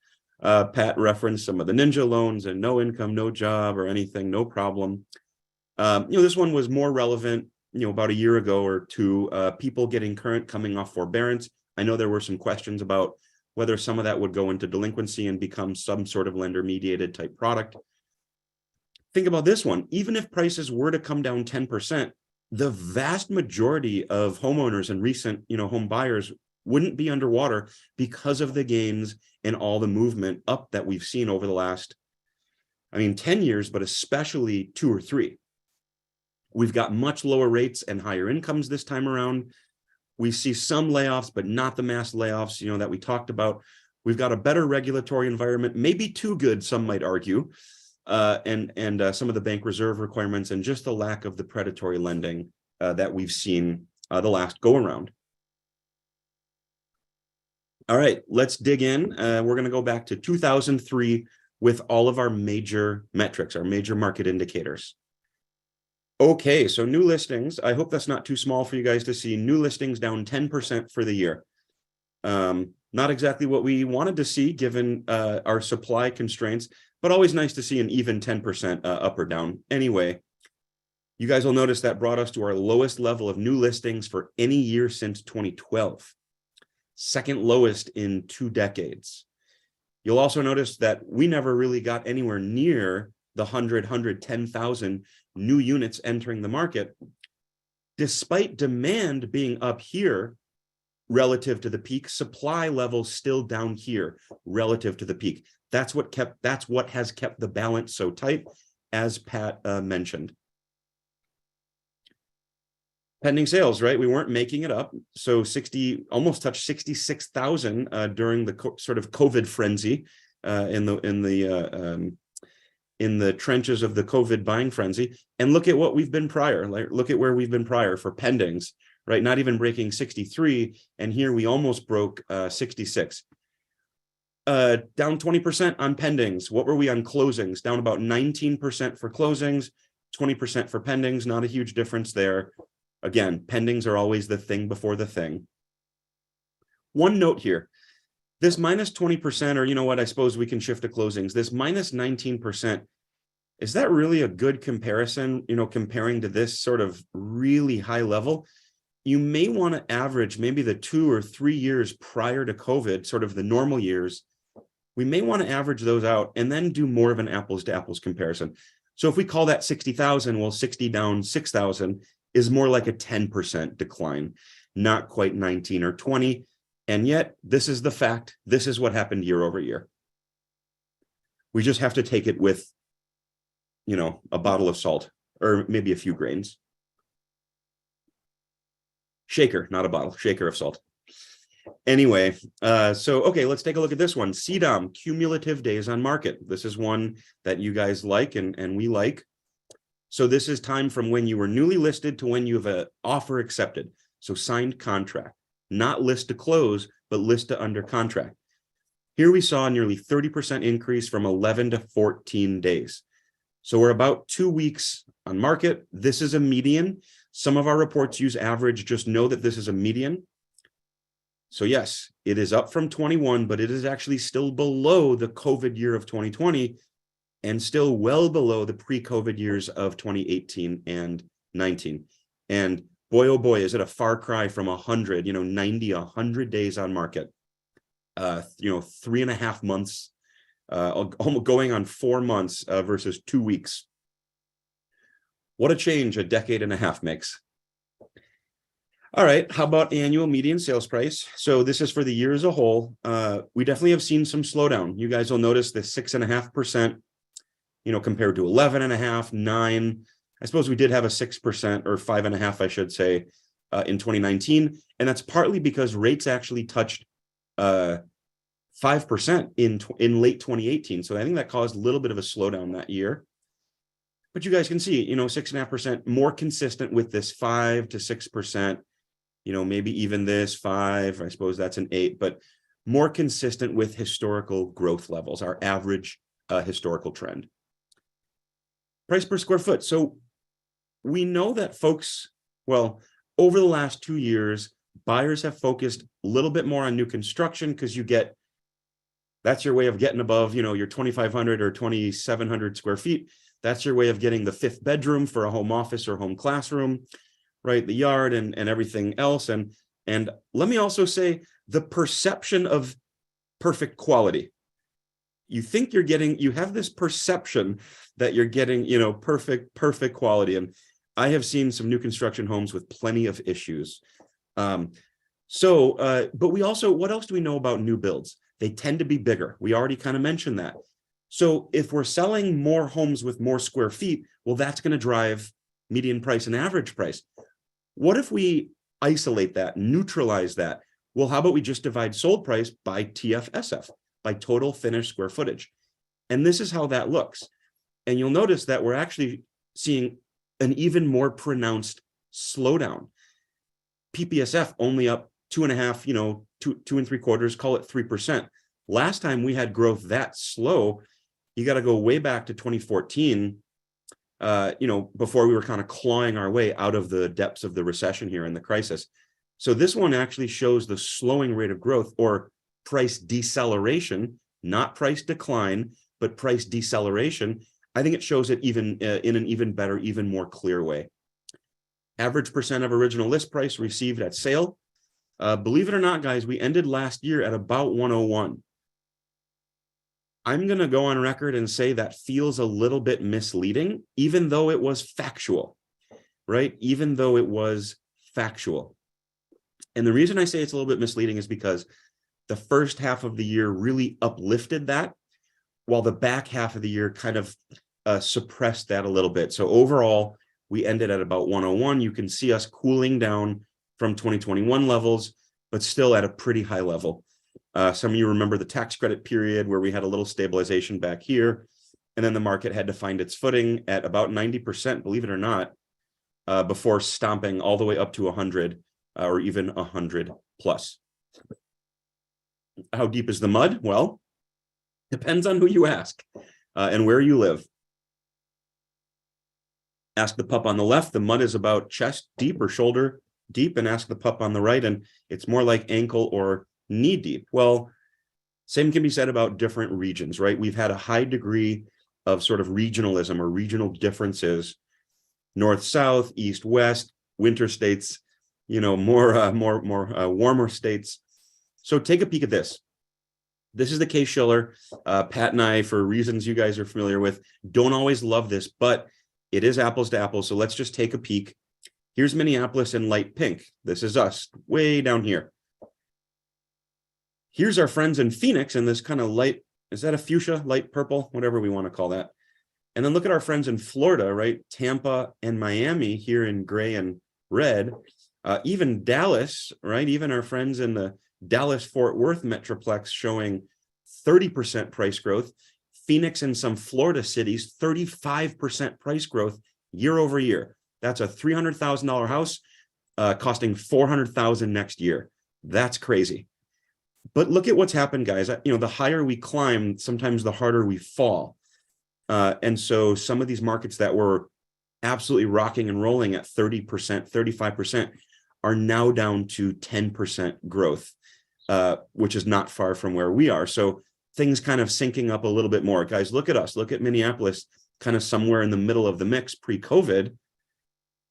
Pat referenced some of the ninja loans and no income, no job or anything, no problem. This one was more relevant, about a year ago or two, people getting current coming off forbearance. I know there were some questions about whether some of that would go into delinquency and become some sort of lender mediated type product. Think about this one. Even if prices were to come down 10%, the vast majority of homeowners and recent, home buyers wouldn't be underwater because of the gains and all the movement up that we've seen over the last, 10 years, but especially 2 or 3. We've got much lower rates and higher incomes this time around. We see some layoffs, but not the mass layoffs, that we talked about. We've got a better regulatory environment, maybe too good, some might argue, and some of the bank reserve requirements and just the lack of the predatory lending that we've seen the last go around. All right, let's dig in. We're going to go back to 2003 with all of our major metrics, our major market indicators. Okay, so new listings. I hope that's not too small for you guys to see. New listings down 10% for the year. Not exactly what we wanted to see given our supply constraints, but always nice to see an even 10% up or down. Anyway, you guys will notice that brought us to our lowest level of new listings for any year since 2012. Second lowest in 2 decades. You'll also notice that we never really got anywhere near the 110,000 new units entering the market. despite demand being up here relative to the peak, supply levels still down here relative to the peak. That's what has kept the balance so tight, as Pat mentioned. Pending sales, right? We weren't making it up. So almost touched 66,000 during the sort of COVID frenzy in the trenches of the COVID buying frenzy. And look at what we've been prior. Like, look at where we've been prior for pendings, right? Not even breaking 63. And here we almost broke 66. Down 20% on pendings. What were we on closings? Down about 19% for closings, 20% for pendings. Not a huge difference there. Again, pendings are always the thing before the thing. One note here, this minus 20%, or you know what, I suppose we can shift to closings. This minus 19%, is that really a good comparison, you know, comparing to this sort of really high level? You may want to average maybe the 2 or 3 years prior to COVID, sort of the normal years. We may want to average those out and then do more of an apples to apples comparison. So if we call that 60,000, well, 60 down 6,000 is more like a 10% decline, not quite 19 or 20. And yet this is the fact. This is what happened year over year. We just have to take it with, you know, a bottle of salt or maybe a few grains. Shaker, not a bottle, shaker of salt. Anyway, okay, let's take a look at this one. CDOM, cumulative days on market. This is one that you guys like and we like. So this is time from when you were newly listed to when you have an offer accepted. So signed contract, not list to close, but list to under contract. Here we saw a nearly 30% increase from 11 to 14 days. So we're about 2 weeks on market. This is a median. Some of our reports use average. Just know that this is a median. So yes, it is up from 21, but it is actually still below the COVID year of 2020 and still well below the pre-COVID years of 2018 and 19. And boy, oh boy, is it a far cry from 100, 90, 100 days on market. 3.5 months, almost going on 4 months versus 2 weeks. What a change a decade and a half makes. All right, how about annual median sales price? So this is for the year as a whole. We definitely have seen some slowdown. You guys will notice the 6.5%, compared to 11.5, 9. I suppose we did have a 6% or 5.5, I should say, in 2019. And that's partly because rates actually touched 5% in late 2018. So I think that caused a little bit of a slowdown that year. But you guys can see, 6.5% more consistent with this 5 to 6%, maybe even this 5, I suppose that's an 8, but more consistent with historical growth levels, our average historical trend. Price per square foot. So we know that folks, over the last 2 years, buyers have focused a little bit more on new construction because that's your way of getting above, your 2,500 or 2,700 square feet. That's your way of getting the 5th bedroom for a home office or home classroom, right? The yard and everything else. And let me also say the perception of perfect quality. You think you have this perception that you're getting, perfect quality. And I have seen some new construction homes with plenty of issues. But we also, what else do we know about new builds? They tend to be bigger. We already kind of mentioned that. So if we're selling more homes with more square feet, well, that's going to drive median price and average price. What if we isolate that, neutralize that? Well, how about we just divide sold price by TFSF, by total finished square footage? And this is how that looks. And you'll notice that we're actually seeing an even more pronounced slowdown. PPSF only up 2.5, 2 3/4, call it 3%. Last time we had growth that slow, you got to go way back to 2014, before we were kind of clawing our way out of the depths of the recession here and the crisis. So this one actually shows the slowing rate of growth or price deceleration, not price decline, but price deceleration. I think it shows it even in an even better, even more clear way. Average percent of original list price received at sale. Believe it or not, guys, we ended last year at about 101. I'm going to go on record and say that feels a little bit misleading, even though it was factual. right? Even though it was factual. And the reason I say it's a little bit misleading is because the first half of the year really uplifted that, while the back half of the year kind of suppressed that a little bit. So overall, we ended at about 101. You can see us cooling down from 2021 levels, but still at a pretty high level. Some of you remember the tax credit period where we had a little stabilization back here, and then the market had to find its footing at about 90%, believe it or not, before stomping all the way up to 100 or even 100 plus. How deep is the mud? Well, depends on who you ask and where you live. Ask the pup on the left, the mud is about chest deep or shoulder deep, and ask the pup on the right, and it's more like ankle or knee deep. Well, same can be said about different regions, right? We've had a high degree of sort of regionalism or regional differences, north, south, east, west, winter states, more warmer states. So take a peek at this. This is the Case-Shiller. Pat and I, for reasons you guys are familiar with, don't always love this, but it is apples to apples. So let's just take a peek. Here's Minneapolis in light pink. This is us way down here. Here's our friends in Phoenix in this kind of light, is that a fuchsia, light purple, whatever we want to call that. And then look at our friends in Florida, right? Tampa and Miami here in gray and red. Even Dallas, right? Even our friends in the Dallas-Fort Worth Metroplex showing 30% price growth. Phoenix and some Florida cities, 35% price growth year over year. That's a $300,000 house costing $400,000 next year. That's crazy. But look at what's happened, guys. The higher we climb, sometimes the harder we fall. And so some of these markets that were absolutely rocking and rolling at 30%, 35% are now down to 10% growth, which is not far from where we are. So things kind of syncing up a little bit more. Guys, look at us. Look at Minneapolis, kind of somewhere in the middle of the mix pre-COVID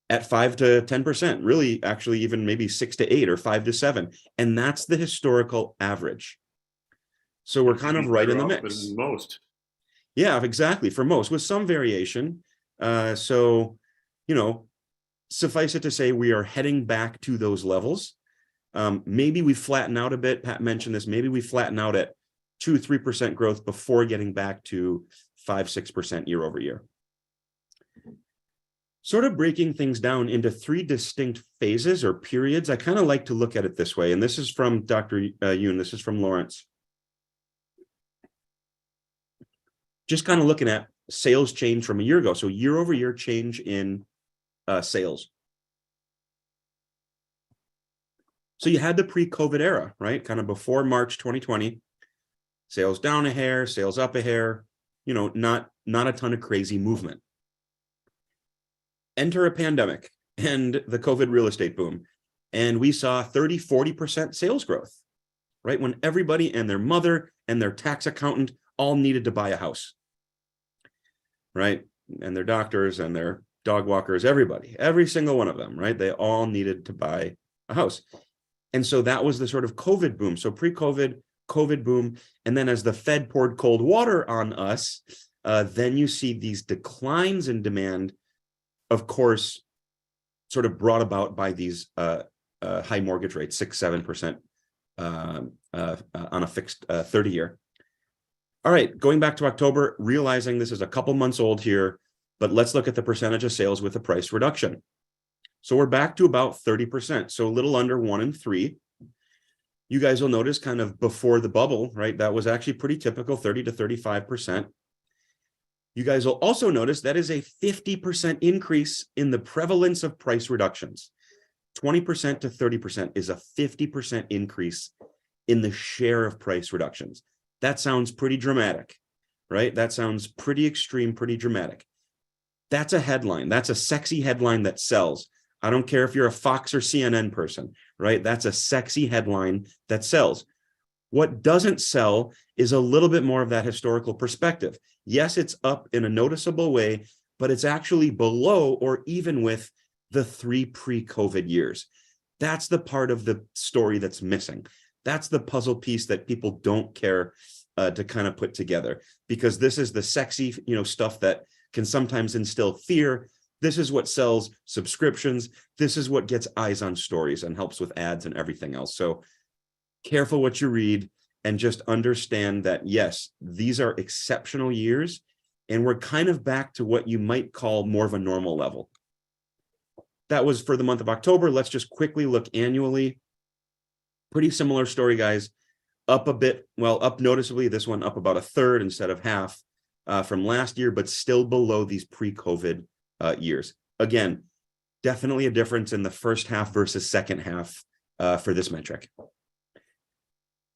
at 5 to 10%, really actually even maybe 6 to 8 or 5 to 7. And that's the historical average. So we're kind of right in the mix.
Most.
Yeah, exactly. For most, with some variation. So, suffice it to say, we are heading back to those levels. Maybe we flatten out a bit. Pat mentioned this. Maybe we flatten out at 2-3% growth before getting back to 5-6% year over year. Sort of breaking things down into 3 distinct phases or periods. I kind of like to look at it this way. And this is from Dr. Yoon. This is from Lawrence. Just kind of looking at sales change from a year ago. So year over year change in sales. So you had the pre-COVID era, right? Kind of before March 2020, sales down a hair, sales up a hair, not a ton of crazy movement. Enter a pandemic and the COVID real estate boom. And we saw 30-40% sales growth, right? When everybody and their mother and their tax accountant all needed to buy a house, right? And their doctors and their dog walkers, everybody, every single one of them, right? They all needed to buy a house. And so that was the sort of COVID boom. So pre-COVID, COVID boom. And then as the Fed poured cold water on us, then you see these declines in demand, of course, sort of brought about by these high mortgage rates, 6-7% on a fixed 30-year. All right, going back to October, realizing this is a couple months old here, but let's look at the percentage of sales with a price reduction. So we're back to about 30%, so a little under 1 in 3. You guys will notice kind of before the bubble, right? That was actually pretty typical, 30 to 35%. You guys will also notice that is a 50% increase in the prevalence of price reductions. 20% to 30% is a 50% increase in the share of price reductions. That sounds pretty dramatic, right? That sounds pretty extreme, pretty dramatic. That's a headline. That's a sexy headline that sells. I don't care if you're a Fox or CNN person, right? That's a sexy headline that sells. What doesn't sell is a little bit more of that historical perspective. Yes, it's up in a noticeable way, but it's actually below or even with the 3 pre-COVID years. That's the part of the story that's missing. That's the puzzle piece that people don't care to kind of put together, because this is the sexy, stuff that can sometimes instill fear, This is what sells subscriptions. This is what gets eyes on stories and helps with ads and everything else. So careful what you read and just understand that, yes, these are exceptional years and we're kind of back to what you might call more of a normal level. That was for the month of October. Let's just quickly look annually. Pretty similar story, guys. Up a bit, well, up noticeably, this one up about a third instead of half from last year, but still below these pre-COVID years. Again, definitely a difference in the first half versus second half for this metric.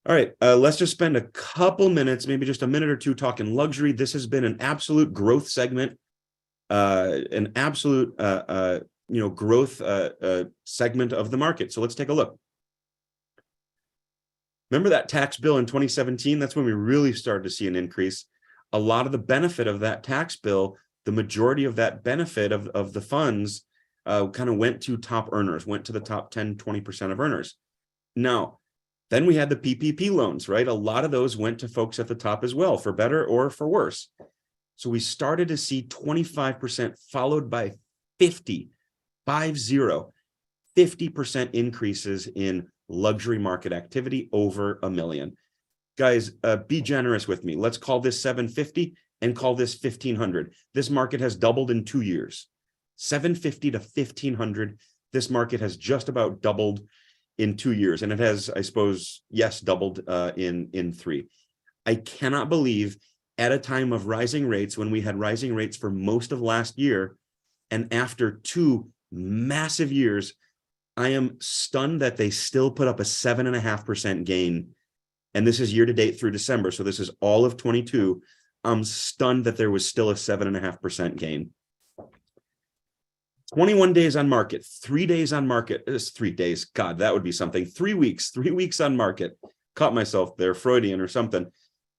All right, let's just spend a couple minutes, maybe just a minute or two talking luxury. This has been an absolute growth segment, an absolute growth segment of the market. So let's take a look. Remember that tax bill in 2017? That's when we really started to see an increase. A lot of the benefit of that tax bill, the majority of that benefit of the funds kind of went to top earners, went to the top 10, 20% of earners. Now, then we had the PPP loans, right? A lot of those went to folks at the top as well, for better or for worse. So we started to see 25% followed by 50% increases in luxury market activity over $1 million. Guys, be generous with me. Let's call this 750 and call this 1500. This market has doubled in 2 years. 750 to 1500. This market has just about doubled in 2 years. And it has, I suppose, yes, doubled in 3. I cannot believe at a time of rising rates, when we had rising rates for most of last year, and after 2 massive years, I am stunned that they still put up a 7.5% gain. And this is year to date through December. So this is all of 22. I'm stunned that there was still a 7.5% gain. 21 days on market, 3 days on market. It's 3 days. God, that would be something. 3 weeks, 3 weeks on market. Caught myself there, Freudian or something.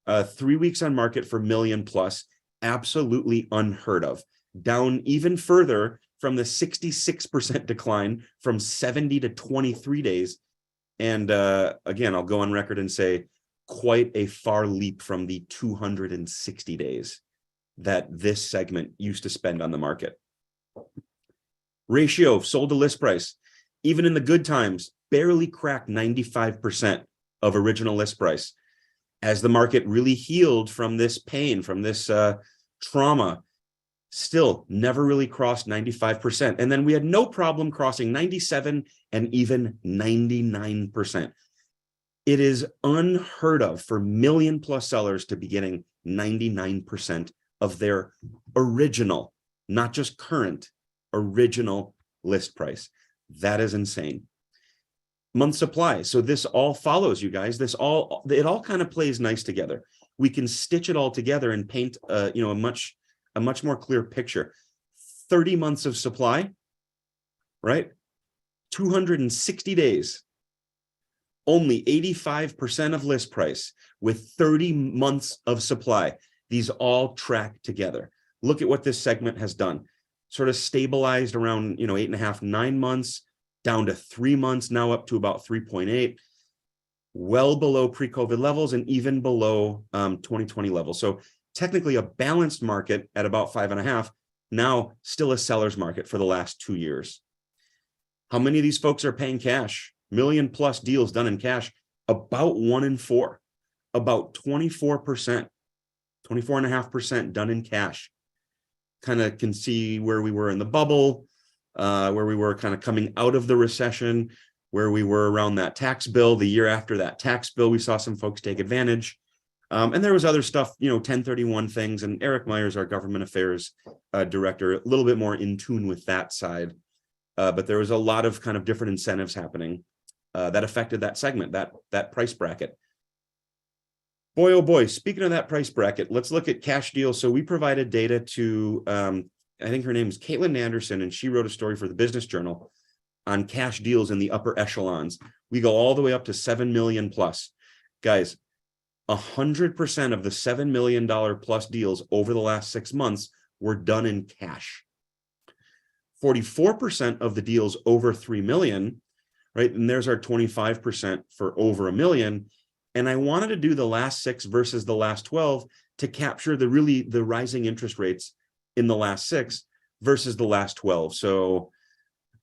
3 weeks on market for million plus. Absolutely unheard of. Down even further from the 66% decline from 70 to 23 days. And again, I'll go on record and say quite a far leap from the 260 days that this segment used to spend on the market. Ratio of sold to list price, even in the good times, barely cracked 95% of original list price. As the market really healed from this pain, from this trauma, still never really crossed 95%. And then we had no problem crossing 97 and even 99%. It is unheard of for million plus sellers to be getting 99% of their original, not just current, original list price. That is insane. Month supply. So this all follows, you guys. It all kind of plays nice together. We can stitch it all together and paint a much more clear picture. 30 months of supply, right? 260 days, only 85% of list price with 30 months of supply. These all track together. Look at what this segment has done. Sort of stabilized around, 8.5, 9 months, down to 3 months, now up to about 3.8, well below pre-COVID levels and even below 2020 levels. So technically a balanced market at about 5.5, now still a seller's market for the last 2 years. How many of these folks are paying cash? Million plus deals done in cash, about 1 in 4, about 24%, 24.5% done in cash. Kind of can see where we were in the bubble, where we were kind of coming out of the recession, where we were around that tax bill. The year after that tax bill, we saw some folks take advantage. And there was other stuff, 1031 things, and Eric Myers, our government affairs director, a little bit more in tune with that side. But there was a lot of kind of different incentives happening that affected that segment, that price bracket. Boy, oh boy, speaking of that price bracket, let's look at cash deals. So we provided data to, I think her name is Caitlin Anderson, and she wrote a story for the Business Journal on cash deals in the upper echelons. We go all the way up to 7 million plus. Guys, 100% of the $7 million plus deals over the last 6 months were done in cash. 44% of the deals over 3 million, right? And there's our 25% for over $1 million. And I wanted to do the last 6 versus the last 12 to capture the rising interest rates in the last 6. versus the last 12. So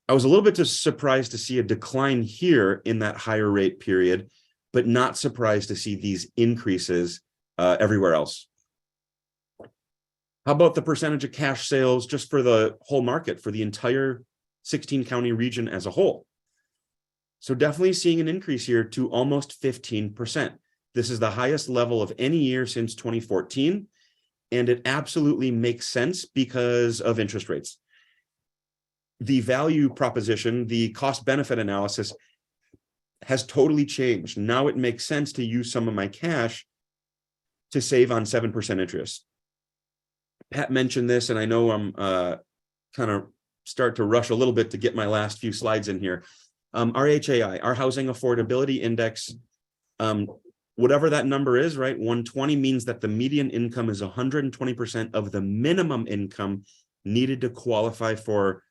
I was a little bit surprised to see a decline here in that higher rate period, but not surprised to see these increases everywhere else. How about the percentage of cash sales just for the whole market, for the entire 16 county region as a whole? So definitely seeing an increase here to almost 15%. This is the highest level of any year since 2014. And it absolutely makes sense because of interest rates. The value proposition, the cost benefit analysis has totally changed. Now it makes sense to use some of my cash to save on 7% interest. Pat mentioned this, and I know I'm kind of start to rush a little bit to get my last few slides in here. Our HAI, our Housing Affordability Index, whatever that number is, right? 120 means that the median income is 120% of the minimum income needed to qualify for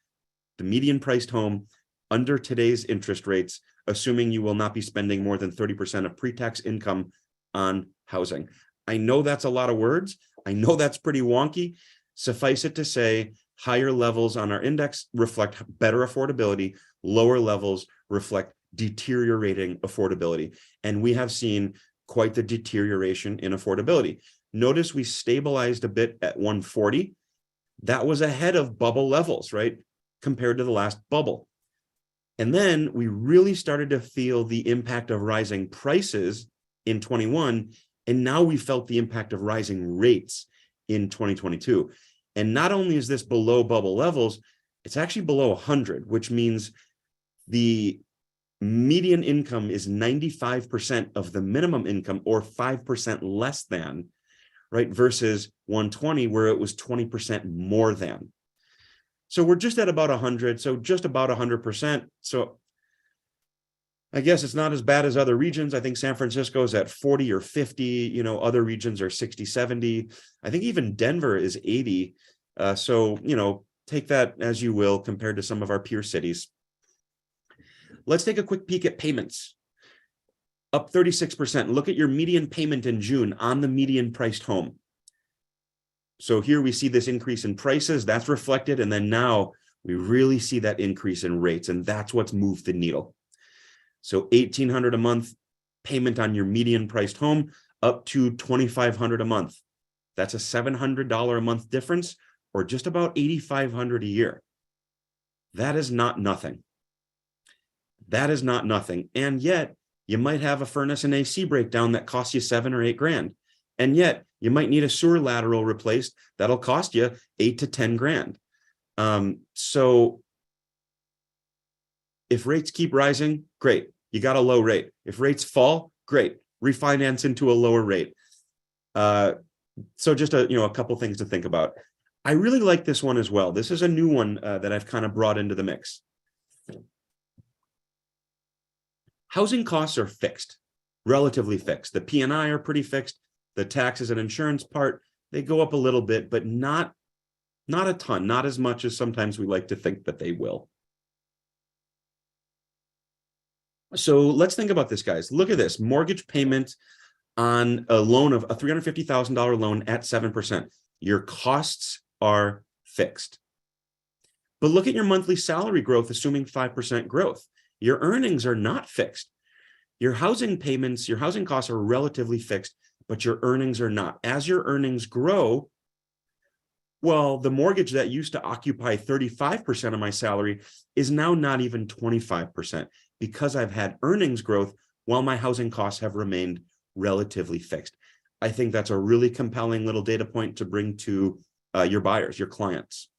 the median priced home under today's interest rates, assuming you will not be spending more than 30% of pre-tax income on housing. I know that's a lot of words. I know that's pretty wonky. Suffice it to say, higher levels on our index reflect better affordability, lower levels reflect deteriorating affordability. And we have seen quite the deterioration in affordability. Notice we stabilized a bit at 140. That was ahead of bubble levels, right? Compared to the last bubble. And then we really started to feel the impact of rising prices in 21. And now we felt the impact of rising rates in 2022. And not only is this below bubble levels, it's actually below 100, which means the median income is 95% of the minimum income, or 5% less than, right? Versus 120, where it was 20% more than. So we're just at about 100, so just about 100%. So I guess it's not as bad as other regions. I think San Francisco is at 40 or 50, other regions are 60, 70. I think even Denver is 80. So, take that as you will compared to some of our peer cities. Let's take a quick peek at payments. Up 36%. Look at your median payment in June on the median priced home. So here we see this increase in prices, that's reflected. And then now we really see that increase in rates, and that's what's moved the needle. So $1,800 a month payment on your median priced home, up to $2,500 a month. That's a $700 a month difference, or just about $8,500 a year. That is not nothing. That is not nothing. And yet you might have a furnace and AC breakdown that costs you $7 or $8 grand. And yet you might need a sewer lateral replaced that'll cost you $8 to $10 grand. So if rates keep rising, great, you got a low rate. If rates fall, great, refinance into a lower rate. So just a couple things to think about. I really like this one as well. This is a new one that I've kind of brought into the mix. Housing costs are fixed, relatively fixed. The P&I are pretty fixed. The taxes and insurance part, they go up a little bit, but not a ton, not as much as sometimes we like to think that they will. So let's think about this, guys. Look at this mortgage payment on a loan of a $350,000 loan at 7%. Your costs are fixed. But look at your monthly salary growth, assuming 5% growth. Your earnings are not fixed. Your housing payments, your housing costs are relatively fixed, but your earnings are not. As your earnings grow, well, the mortgage that used to occupy 35% of my salary is now not even 25%, because I've had earnings growth while my housing costs have remained relatively fixed. I think that's a really compelling little data point to bring to your buyers, your clients.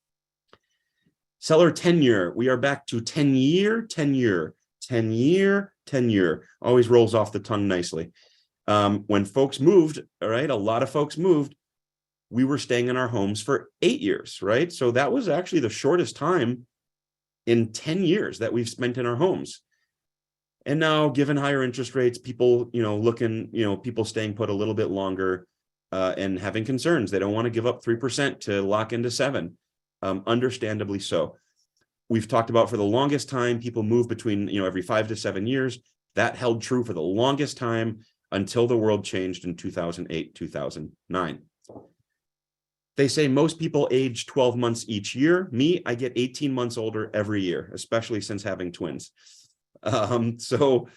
Seller tenure, we are back to 10-year, 10-year, 10-year, 10-year. Always rolls off the tongue nicely. When folks moved, all right, a lot of folks moved, we were staying in our homes for 8 years, right? So that was actually the shortest time in 10 years that we've spent in our homes. And now, given higher interest rates, people, people staying put a little bit longer and having concerns. They don't want to give up 3% to lock into 7%. Understandably so. We've talked about for the longest time, people move between, every 5 to 7 years. That held true for the longest time until the world changed in 2008, 2009. They say most people age 12 months each year. Me, I get 18 months older every year, especially since having twins. So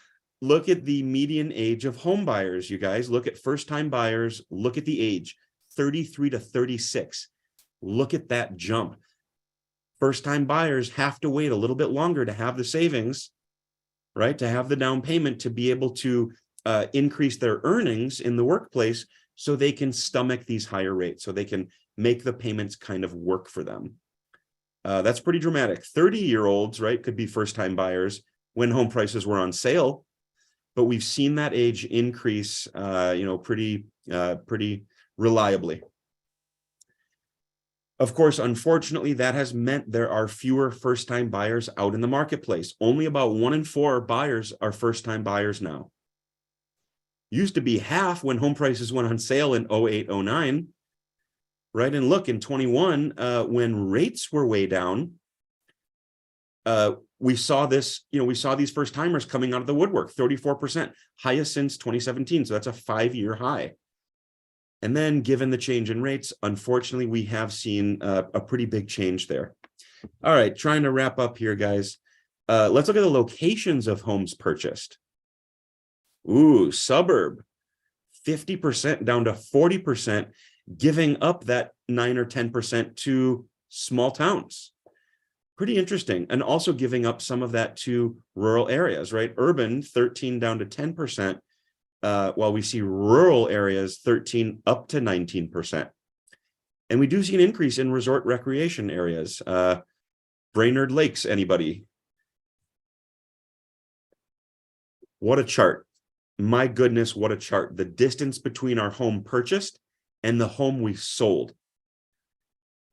look at the median age of home buyers, you guys. Look at first-time buyers. Look at the age, 33 to 36. Look at that jump. First-time buyers have to wait a little bit longer to have the savings, right? To have the down payment to be able to increase their earnings in the workplace so they can stomach these higher rates, so they can make the payments kind of work for them. That's pretty dramatic. 30-year-olds, right, could be first-time buyers when home prices were on sale, but we've seen that age increase, pretty reliably. Of course, unfortunately, that has meant there are fewer first-time buyers out in the marketplace. Only about 1 in 4 buyers are first-time buyers now. Used to be half when home prices went on sale in 08, 09. Right. And look, in 21, when rates were way down, we saw this, we saw these first timers coming out of the woodwork, 34%, highest since 2017. So that's a 5-year high. And then given the change in rates, unfortunately, we have seen a pretty big change there. All right, trying to wrap up here, guys. Let's look at the locations of homes purchased. Ooh, suburb, 50% down to 40%. Giving up that 9 or 10% to small towns. Pretty interesting. And also giving up some of that to rural areas, right? Urban 13 down to 10%, while we see rural areas 13 up to 19%. And we do see an increase in resort recreation areas. Brainerd Lakes, anybody? What a chart. My goodness, what a chart. The distance between our home purchased and the home we sold.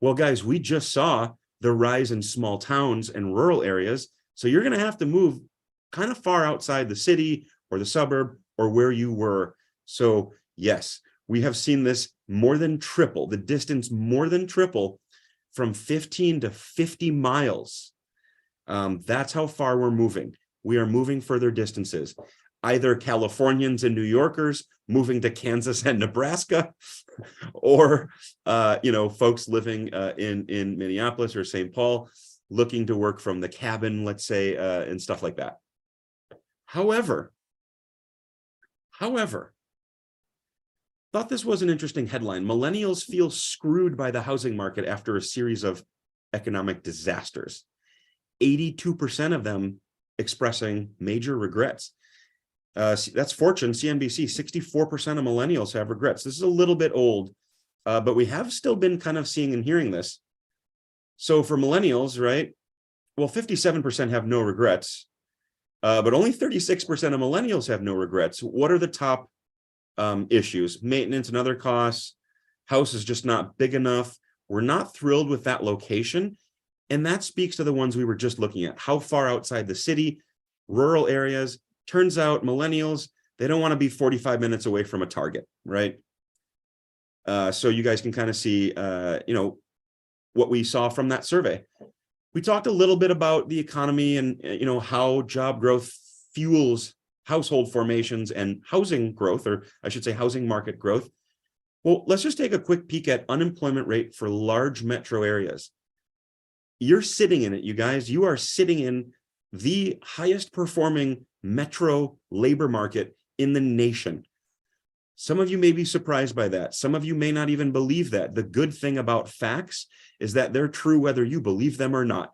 Well, guys, we just saw the rise in small towns and rural areas. So you're going to have to move kind of far outside the city or the suburb or where you were. So yes, we have seen this more than triple, the distance more than triple from 15 to 50 miles. That's how far we're moving. We are moving further distances. Either Californians and New Yorkers moving to Kansas and Nebraska, or folks living in Minneapolis or St. Paul looking to work from the cabin, let's say, and stuff like that. However, thought this was an interesting headline. Millennials feel screwed by the housing market after a series of economic disasters. 82% of them expressing major regrets. That's Fortune, CNBC, 64% of millennials have regrets. This is a little bit old, but we have still been kind of seeing and hearing this. So for millennials, right, well, 57% have no regrets, but only 36% of millennials have no regrets. What are the top issues? Maintenance and other costs. House is just not big enough. We're not thrilled with that location. And that speaks to the ones we were just looking at. How far outside the city, rural areas. Turns out millennials, they don't want to be 45 minutes away from a Target, right? So you guys can kind of see, what we saw from that survey. We talked a little bit about the economy and, how job growth fuels household formations and housing growth, or I should say housing market growth. Well, let's just take a quick peek at unemployment rate for large metro areas. You're sitting in it, you guys. You are sitting in the highest performing metro labor market in the nation. Some of you may be surprised by that. Some of you may not even believe that. The good thing about facts is that they're true whether you believe them or not.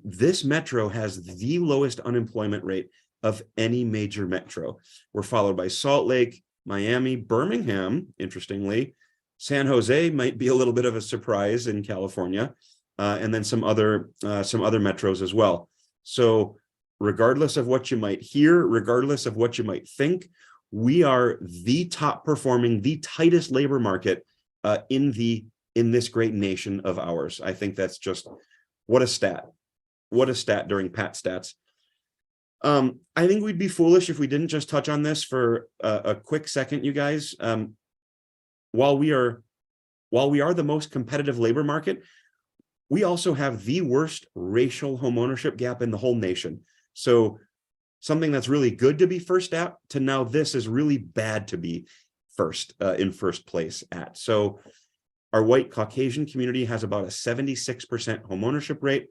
This metro has the lowest unemployment rate of any major metro. We're followed by Salt Lake, Miami, Birmingham, interestingly. San Jose might be a little bit of a surprise in California, and then some other metros as well. So regardless of what you might hear, regardless of what you might think, we are the top performing, the tightest labor market in this great nation of ours. I think that's just what a stat. What a stat during Pat Stats. I think we'd be foolish if we didn't just touch on this for a quick second, you guys. While we are the most competitive labor market, we also have the worst racial homeownership gap in the whole nation. So something that's really good to be first at, to now this is really bad to be first in first place at. So Our white Caucasian community has about a 76% homeownership rate,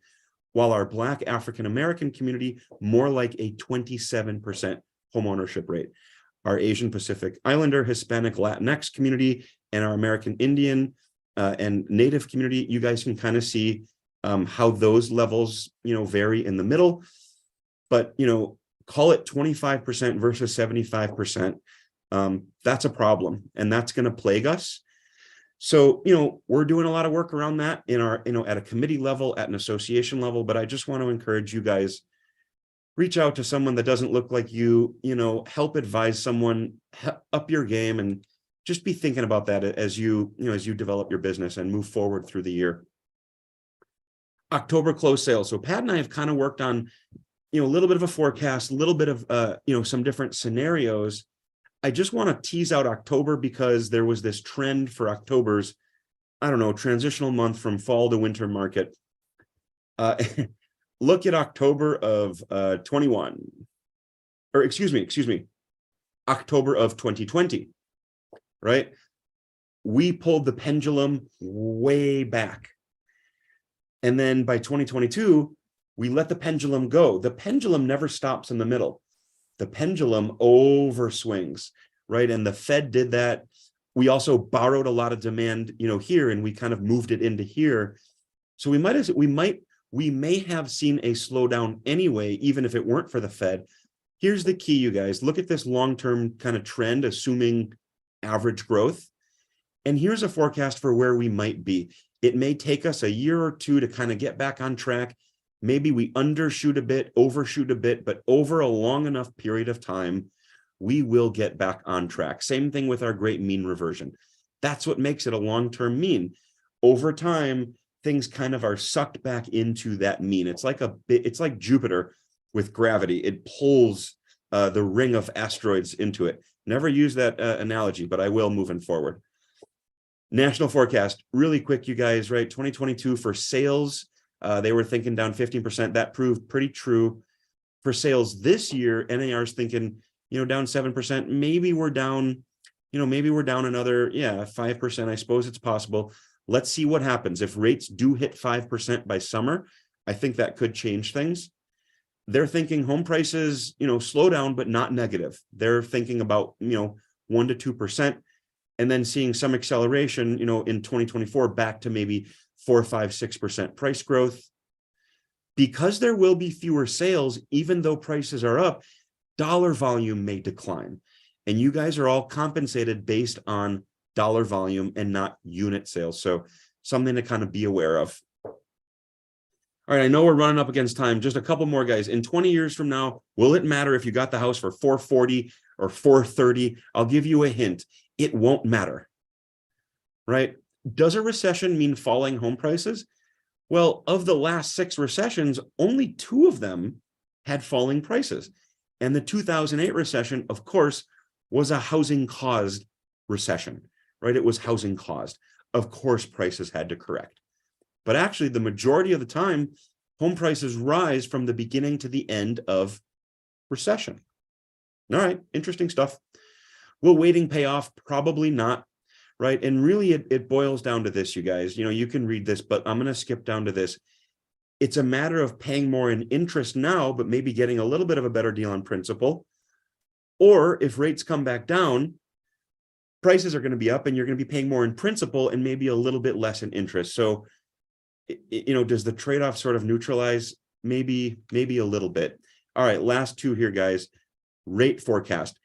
while our Black African American community more like a 27% homeownership rate. Our Asian Pacific Islander, Hispanic, Latinx community, and our American Indian and Native community, you guys can kind of see how those levels, vary in the middle. But, call it 25% versus 75%. That's a problem, and that's going to plague us. So, we're doing a lot of work around that in our, at a committee level, at an association level, but I just want to encourage you guys, reach out to someone that doesn't look like you, help advise someone, up your game, and just be thinking about that as you develop your business and move forward through the year. October close sales. So Pat and I have kind of worked on, a little bit of a forecast, a little bit of, some different scenarios. I just want to tease out October because there was this trend for October's, transitional month from fall to winter market. Look at October of 21, or excuse me, October of 2020, right? We pulled the pendulum way back. And then by 2022, we let the pendulum go. The pendulum never stops in the middle. The pendulum overswings, right? And the Fed did that. We also borrowed a lot of demand, here, and we kind of moved it into here. So we may have seen a slowdown anyway, even if it weren't for the Fed. Here's the key, you guys. Look at this long-term kind of trend, assuming average growth. And here's a forecast for where we might be. It may take us a year or two to kind of get back on track. Maybe we undershoot a bit, overshoot a bit, but over a long enough period of time, we will get back on track. Same thing with our great mean reversion. That's what makes it a long-term mean. Over time, things kind of are sucked back into that mean. It's like Jupiter with gravity. It pulls the ring of asteroids into it. Never use that analogy, but I will moving forward. National forecast, really quick, you guys, right? 2022 for sales, they were thinking down 15%. That proved pretty true. For sales this year, NAR is thinking, down 7%. Maybe we're down, another, 5%. I suppose it's possible. Let's see what happens. If rates do hit 5% by summer, I think that could change things. They're thinking home prices, slow down, but not negative. They're thinking about, 1 to 2%, and then seeing some acceleration, in 2024 back to maybe 4, 5, 6% price growth. Because there will be fewer sales, even though prices are up, dollar volume may decline. And you guys are all compensated based on dollar volume and not unit sales. So something to kind of be aware of. All right, I know we're running up against time. Just a couple more, guys. In 20 years from now, will it matter if you got the house for $440 or $430? I'll give you a hint. It won't matter, right? Does a recession mean falling home prices? Well, of the last 6 recessions, only 2 of them had falling prices. And the 2008 recession, of course, was a housing-caused recession, right? It was housing-caused. Of course, prices had to correct. But actually, the majority of the time, home prices rise from the beginning to the end of recession. All right, interesting stuff. Will waiting pay off? Probably not, right? And really, it boils down to this, you guys. You can read this, but I'm going to skip down to this. It's a matter of paying more in interest now, but maybe getting a little bit of a better deal on principal. Or if rates come back down, prices are going to be up and you're going to be paying more in principal and maybe a little bit less in interest. So, does the trade-off sort of neutralize? Maybe a little bit. All right, last 2 here, guys. Rate forecast.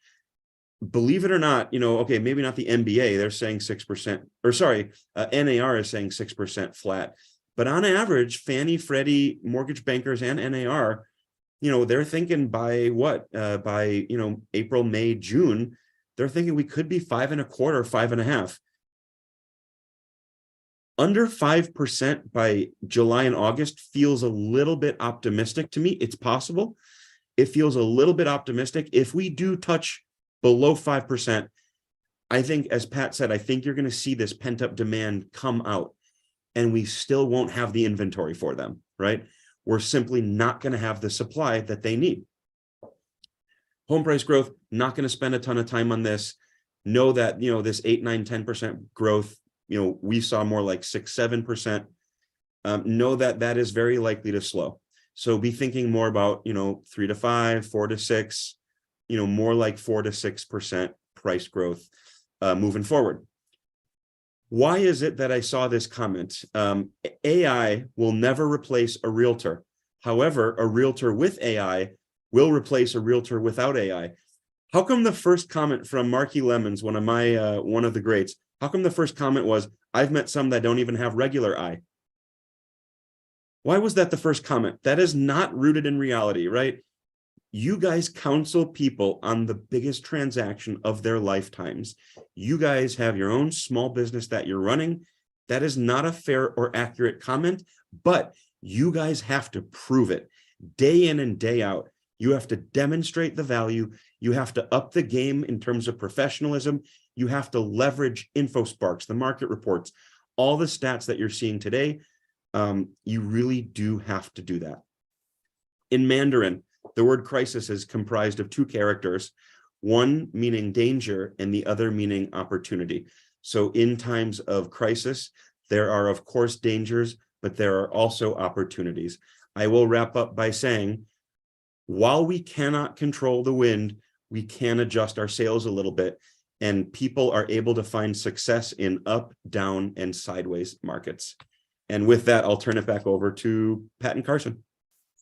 Believe it or not, okay, maybe not the MBA, they're saying 6%, or sorry, NAR is saying 6% flat. But on average, Fannie, Freddie, mortgage bankers, and NAR, they're thinking by what? By, April, May, June, they're thinking we could be 5.25%, 5.5%. Under 5% by July and August feels a little bit optimistic to me. It's possible. It feels a little bit optimistic. If we do touch below 5%, I think, as Pat said, I think you're going to see this pent-up demand come out, and we still won't have the inventory for them, right? We're simply not going to have the supply that they need. Home price growth, not going to spend a ton of time on this. Know that, this 8, 9, 10% growth, we saw more like 6-7%. Know that is very likely to slow. So be thinking more about 3 to 5, 4 to 6, more like 4 to 6% price growth moving forward. Why is it that I saw this comment? AI will never replace a realtor. However, a realtor with AI will replace a realtor without AI. How come the first comment from Marky Lemons, one of the greats, how come the first comment was, I've met some that don't even have regular eye? Why was that the first comment? That is not rooted in reality, right? You guys counsel people on the biggest transaction of their lifetimes. You guys have your own small business that you're running. That is not a fair or accurate comment, but you guys have to prove it day in and day out. You have to demonstrate the value. You have to up the game in terms of professionalism. You have to leverage InfoSparks, the market reports, all the stats that you're seeing today. You really do have to do that. In Mandarin, the word crisis is comprised of two characters, one meaning danger and the other meaning opportunity. So in times of crisis, there are, of course, dangers, but there are also opportunities. I will wrap up by saying, while we cannot control the wind, we can adjust our sails a little bit, and people are able to find success in up, down, and sideways markets. And with that, I'll turn it back over to Pat and Carson.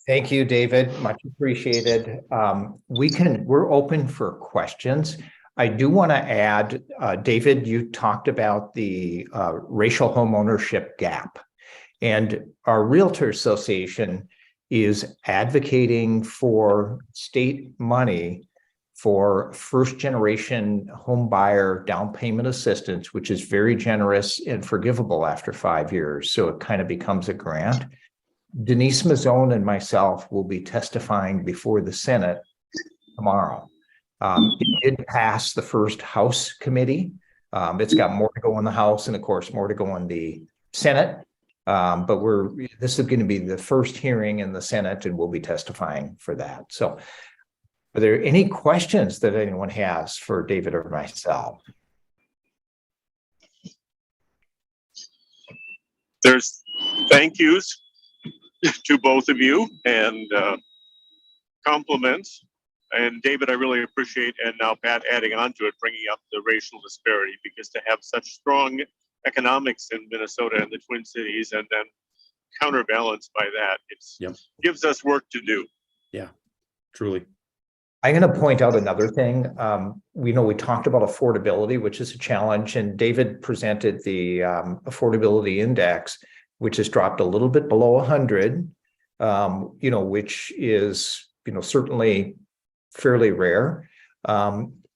Thank you, David. Much appreciated. We're open for questions. I do want to add, David, you talked about the racial home ownership gap, and our Realtor Association is advocating for state money for first-generation home buyer down payment assistance, which is very generous and forgivable after 5 years. So it kind of becomes a grant. Denise Mazzone and myself will be testifying before the Senate tomorrow. It did pass the first House committee. It's got more to go in the House and, of course, more to go in the Senate. But this is going to be the first hearing in the Senate, and we'll be testifying for that. So are there any questions that anyone has for David or myself?
There's thank yous to both of you and compliments. And David, I really appreciate, and now Pat adding on to it, bringing up the racial disparity, because to have such strong economics in Minnesota and the Twin Cities, and then counterbalanced by that, gives us work to do.
Yeah, truly.
I'm going to point out another thing. We talked about affordability, which is a challenge, and David presented the affordability index, which has dropped a little bit below 100, which is, certainly fairly rare,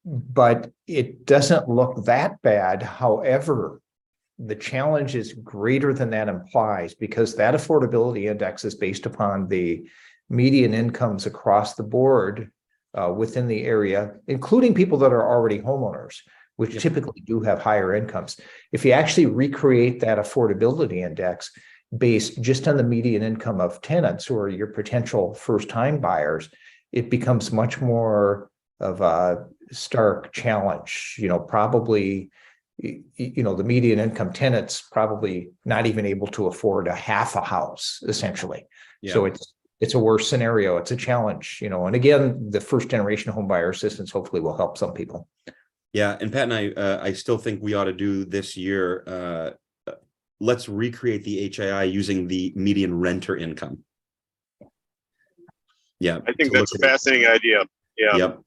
but it doesn't look that bad. However, the challenge is greater than that implies, because that affordability index is based upon the median incomes across the board within the area, including people that are already homeowners, which typically do have higher incomes. If you actually recreate that affordability index based just on the median income of tenants who are your potential first-time buyers, it becomes much more of a stark challenge. Probably, the median income tenants probably not even able to afford a half a house, essentially. Yeah. So it's a worse scenario. It's a challenge, and again, the first generation home buyer assistance hopefully will help some people.
Yeah, and Pat and I still think we ought to do this year. Let's recreate the HII using the median renter income. Yeah,
I think that's a fascinating idea. Yeah,
yep.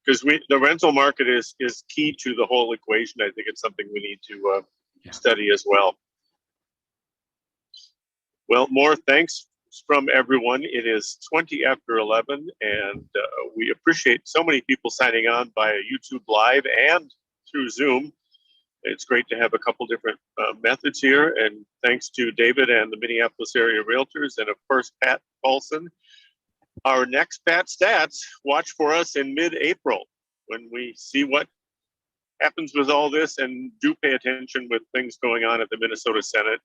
Because the rental market is key to the whole equation. I think it's something we need to study as well. Well, more thanks from everyone. It is 20 after 11, and we appreciate so many people signing on via YouTube Live and through Zoom. It's great to have a couple different methods here, and thanks to David and the Minneapolis area realtors, and of course Pat Paulson. Our next Pat Stats, watch for us in mid-April when we see what happens with all this, and do pay attention with things going on at the Minnesota Senate.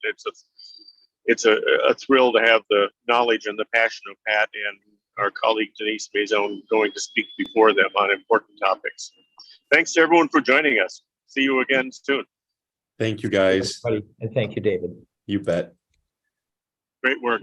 It's a thrill to have the knowledge and the passion of Pat and our colleague Denise Mazzone going to speak before them on important topics. Thanks to everyone for joining us. See you again soon.
Thank you, guys.
And thank you, David.
You bet.
Great work.